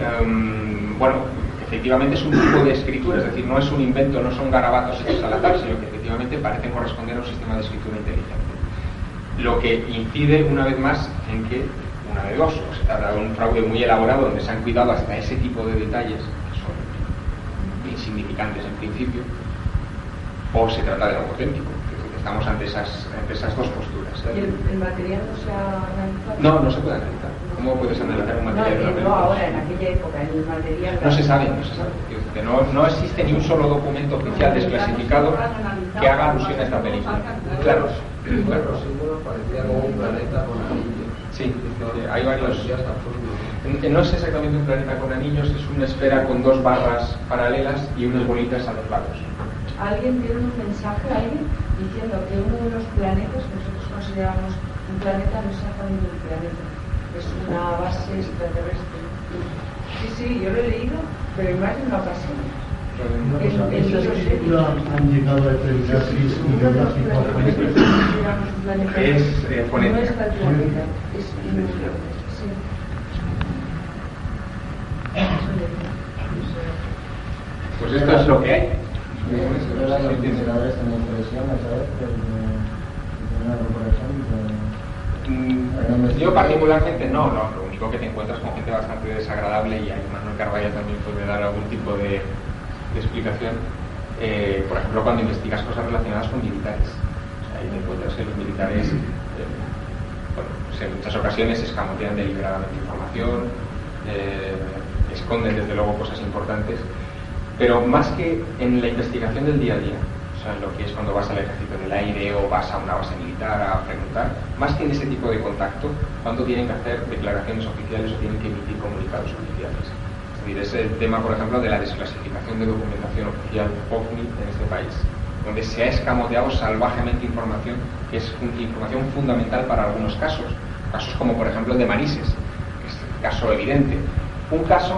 [SPEAKER 1] efectivamente es un tipo de escritura, es decir, no es un invento, no son garabatos hechos al azar, sino que efectivamente parecen corresponder a un sistema de escritura inteligente. Lo que incide una vez más en que, una de dos, o se trata de un fraude muy elaborado donde se han cuidado hasta ese tipo de detalles que son insignificantes en principio, o se trata de algo auténtico. Estamos ante esas dos posturas.
[SPEAKER 7] ¿Y el material no se ha analizado?
[SPEAKER 1] No se puede analizar. ¿Cómo puedes analizar un material?
[SPEAKER 7] No ahora, en aquella época, el material...
[SPEAKER 1] No se sabe. No existe ni un solo documento oficial desclasificado que haga alusión a esta película. Claro.
[SPEAKER 11] Los símbolos parecía como un planeta con anillos.
[SPEAKER 1] Sí, hay varios. No es exactamente un planeta con anillos, es una esfera con dos barras paralelas y unas bolitas a los lados.
[SPEAKER 7] ¿Alguien tiene un mensaje, diciendo que uno de los planetas que nosotros consideramos un planeta no es exactamente un planeta, es una base extraterrestre? Sí, yo lo he leído, pero en más de una ocasión.
[SPEAKER 12] Han llegado a determinar si es un geográfico
[SPEAKER 1] es fonética.
[SPEAKER 7] No es tal planeta, es sí.
[SPEAKER 1] Pues esto es lo que hay. Yo particularmente no, lo único que te encuentras con gente bastante desagradable, y ahí Manuel Carvalla también puede dar algún tipo de explicación. Por ejemplo, cuando investigas cosas relacionadas con militares, ahí te encuentras que los militares en muchas ocasiones escamotean deliberadamente información, esconden desde luego cosas importantes, pero más que en la investigación del día a día, o sea, en lo que es cuando vas al ejército del aire o vas a una base militar a preguntar, más que en ese tipo de contacto, cuando tienen que hacer declaraciones oficiales o tienen que emitir comunicados oficiales. Es decir, es el tema, por ejemplo, de la desclasificación de documentación oficial OVNI en este país, donde se ha escamoteado salvajemente información que es información fundamental para algunos casos como por ejemplo el de Manises, que es el caso evidente. Un caso,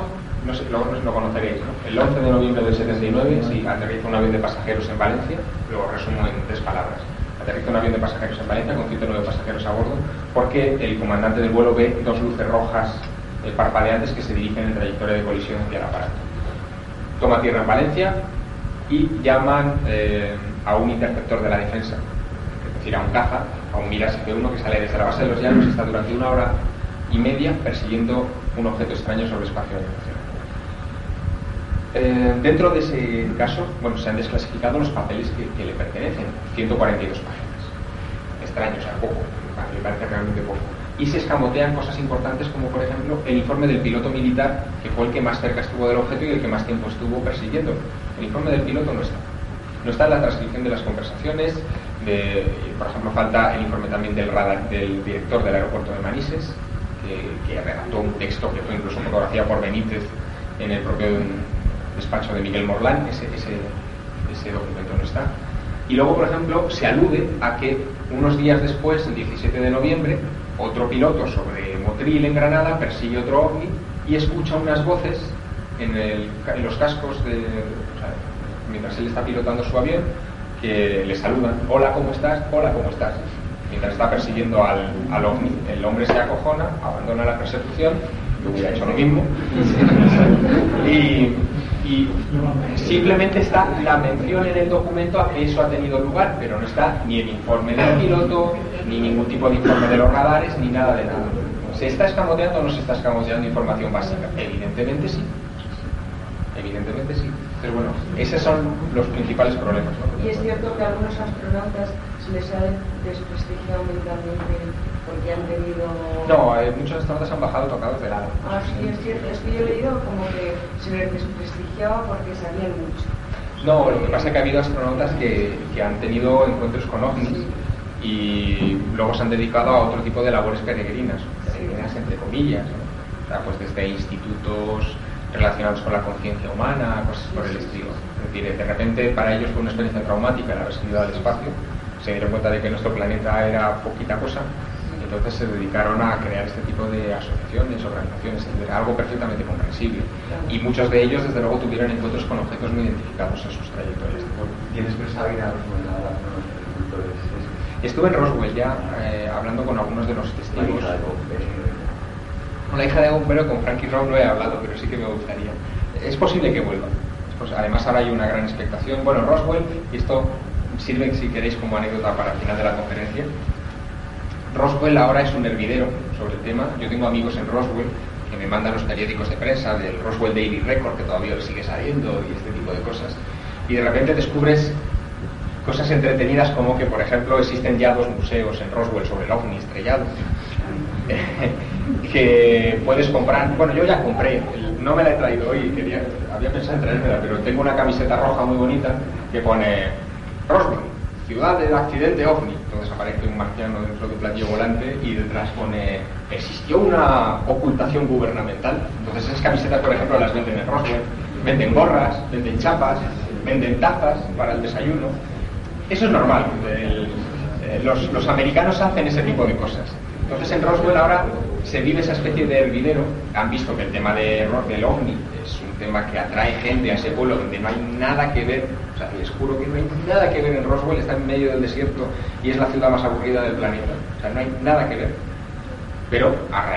[SPEAKER 1] no sé, lo conoceréis, ¿no? El 11 de noviembre del 79, aterriza un avión de pasajeros en Valencia, lo resumo en 3 palabras. Aterriza un avión de pasajeros en Valencia con 109 pasajeros a bordo, porque el comandante del vuelo ve 2 luces rojas parpadeantes que se dirigen en trayectoria de colisión hacia el aparato. Toma tierra en Valencia y llaman a un interceptor de la defensa, es decir, a un caza, a un Mirage F1 que sale desde la base de los Llanos y está durante 1 hora y media persiguiendo un objeto extraño sobre el espacio aeronacional. Dentro de ese caso, se han desclasificado los papeles que le pertenecen, 142 páginas. Extraño, o sea, poco, me parece realmente poco. Y se escamotean cosas importantes como, por ejemplo, el informe del piloto militar, que fue el que más cerca estuvo del objeto y el que más tiempo estuvo persiguiendo. El informe del piloto no está. No está en la transcripción de las conversaciones, por ejemplo, falta el informe también del director del aeropuerto de Manises, que redactó un texto que fue incluso fotografiado por Benítez en el propio despacho de Miguel Morlán. Ese documento no está. Y luego, por ejemplo, se alude a que unos días después, el 17 de noviembre, otro piloto sobre Motril en Granada persigue otro OVNI y escucha unas voces en los cascos mientras él está pilotando su avión, que le saludan: hola, ¿cómo estás? Hola, ¿cómo estás? Mientras está persiguiendo al OVNI. El hombre se acojona, abandona la persecución. Yo hubiera hecho lo mismo. Y simplemente está la mención en el documento a que eso ha tenido lugar, pero no está ni el informe del piloto, ni ningún tipo de informe de los radares, ni nada de nada. ¿Se está escamoteando o no se está escamoteando información básica? Evidentemente sí. Evidentemente sí. Pero bueno, esos son los principales problemas, ¿no?
[SPEAKER 7] Y es cierto que a algunos astronautas se les ha desprestigiado mentalmente porque han tenido...
[SPEAKER 1] No, muchos astronautas han bajado tocados de lado.
[SPEAKER 7] Ah, sí, es cierto. Es que yo he leído como que se les desprestigiaba porque sabían mucho.
[SPEAKER 1] No, lo que pasa es que ha habido astronautas que han tenido encuentros con ovnis y luego se han dedicado a otro tipo de labores peregrinas entre comillas, ¿no? O sea, pues desde institutos relacionados con la conciencia humana, cosas por el estilo. Es decir, de repente para ellos fue una experiencia traumática el haber salido al espacio, se dieron cuenta de que nuestro planeta era poquita cosa, y entonces se dedicaron a crear este tipo de asociaciones, organizaciones, etc. Algo perfectamente comprensible. Y muchos de ellos, desde luego, tuvieron encuentros con objetos muy identificados en sus trayectorias.
[SPEAKER 11] ¿Tienes pensado ir a Roswell ahora con los agricultores?
[SPEAKER 1] Estuve en Roswell ya, hablando con algunos de los testigos. Con la hija de Bombero, con Frankie Rowe no he hablado, pero sí que me gustaría. es posible que vuelva. Además ahora hay una gran expectación. Bueno, Roswell, y esto sirve si queréis como anécdota para el final de la conferencia, Roswell ahora es un hervidero sobre el tema. Yo tengo amigos en Roswell que me mandan los periódicos de prensa del Roswell Daily Record, que todavía sigue saliendo, y este tipo de cosas, y de repente descubres cosas entretenidas como que, por ejemplo, existen ya 2 museos en Roswell sobre el ovni estrellado que puedes comprar. Bueno, yo ya compré, no me la he traído hoy, había pensado en traérmela, pero tengo una camiseta roja muy bonita que pone Roswell, ciudad del accidente ovni. Entonces aparece un marciano dentro de un platillo volante y detrás pone existió una ocultación gubernamental. Entonces esas camisetas, por ejemplo, las venden en Roswell, venden gorras, venden chapas, venden tazas para el desayuno. Eso es normal. Los americanos hacen ese tipo de cosas. Entonces en Roswell ahora se vive esa especie de hervidero. Han visto que el tema del ovni es un tema que atrae gente a ese pueblo donde no hay nada que ver. O sea, les juro que no hay nada que ver en Roswell, está en medio del desierto y es la ciudad más aburrida del planeta. O sea, no hay nada que ver. Pero a raíz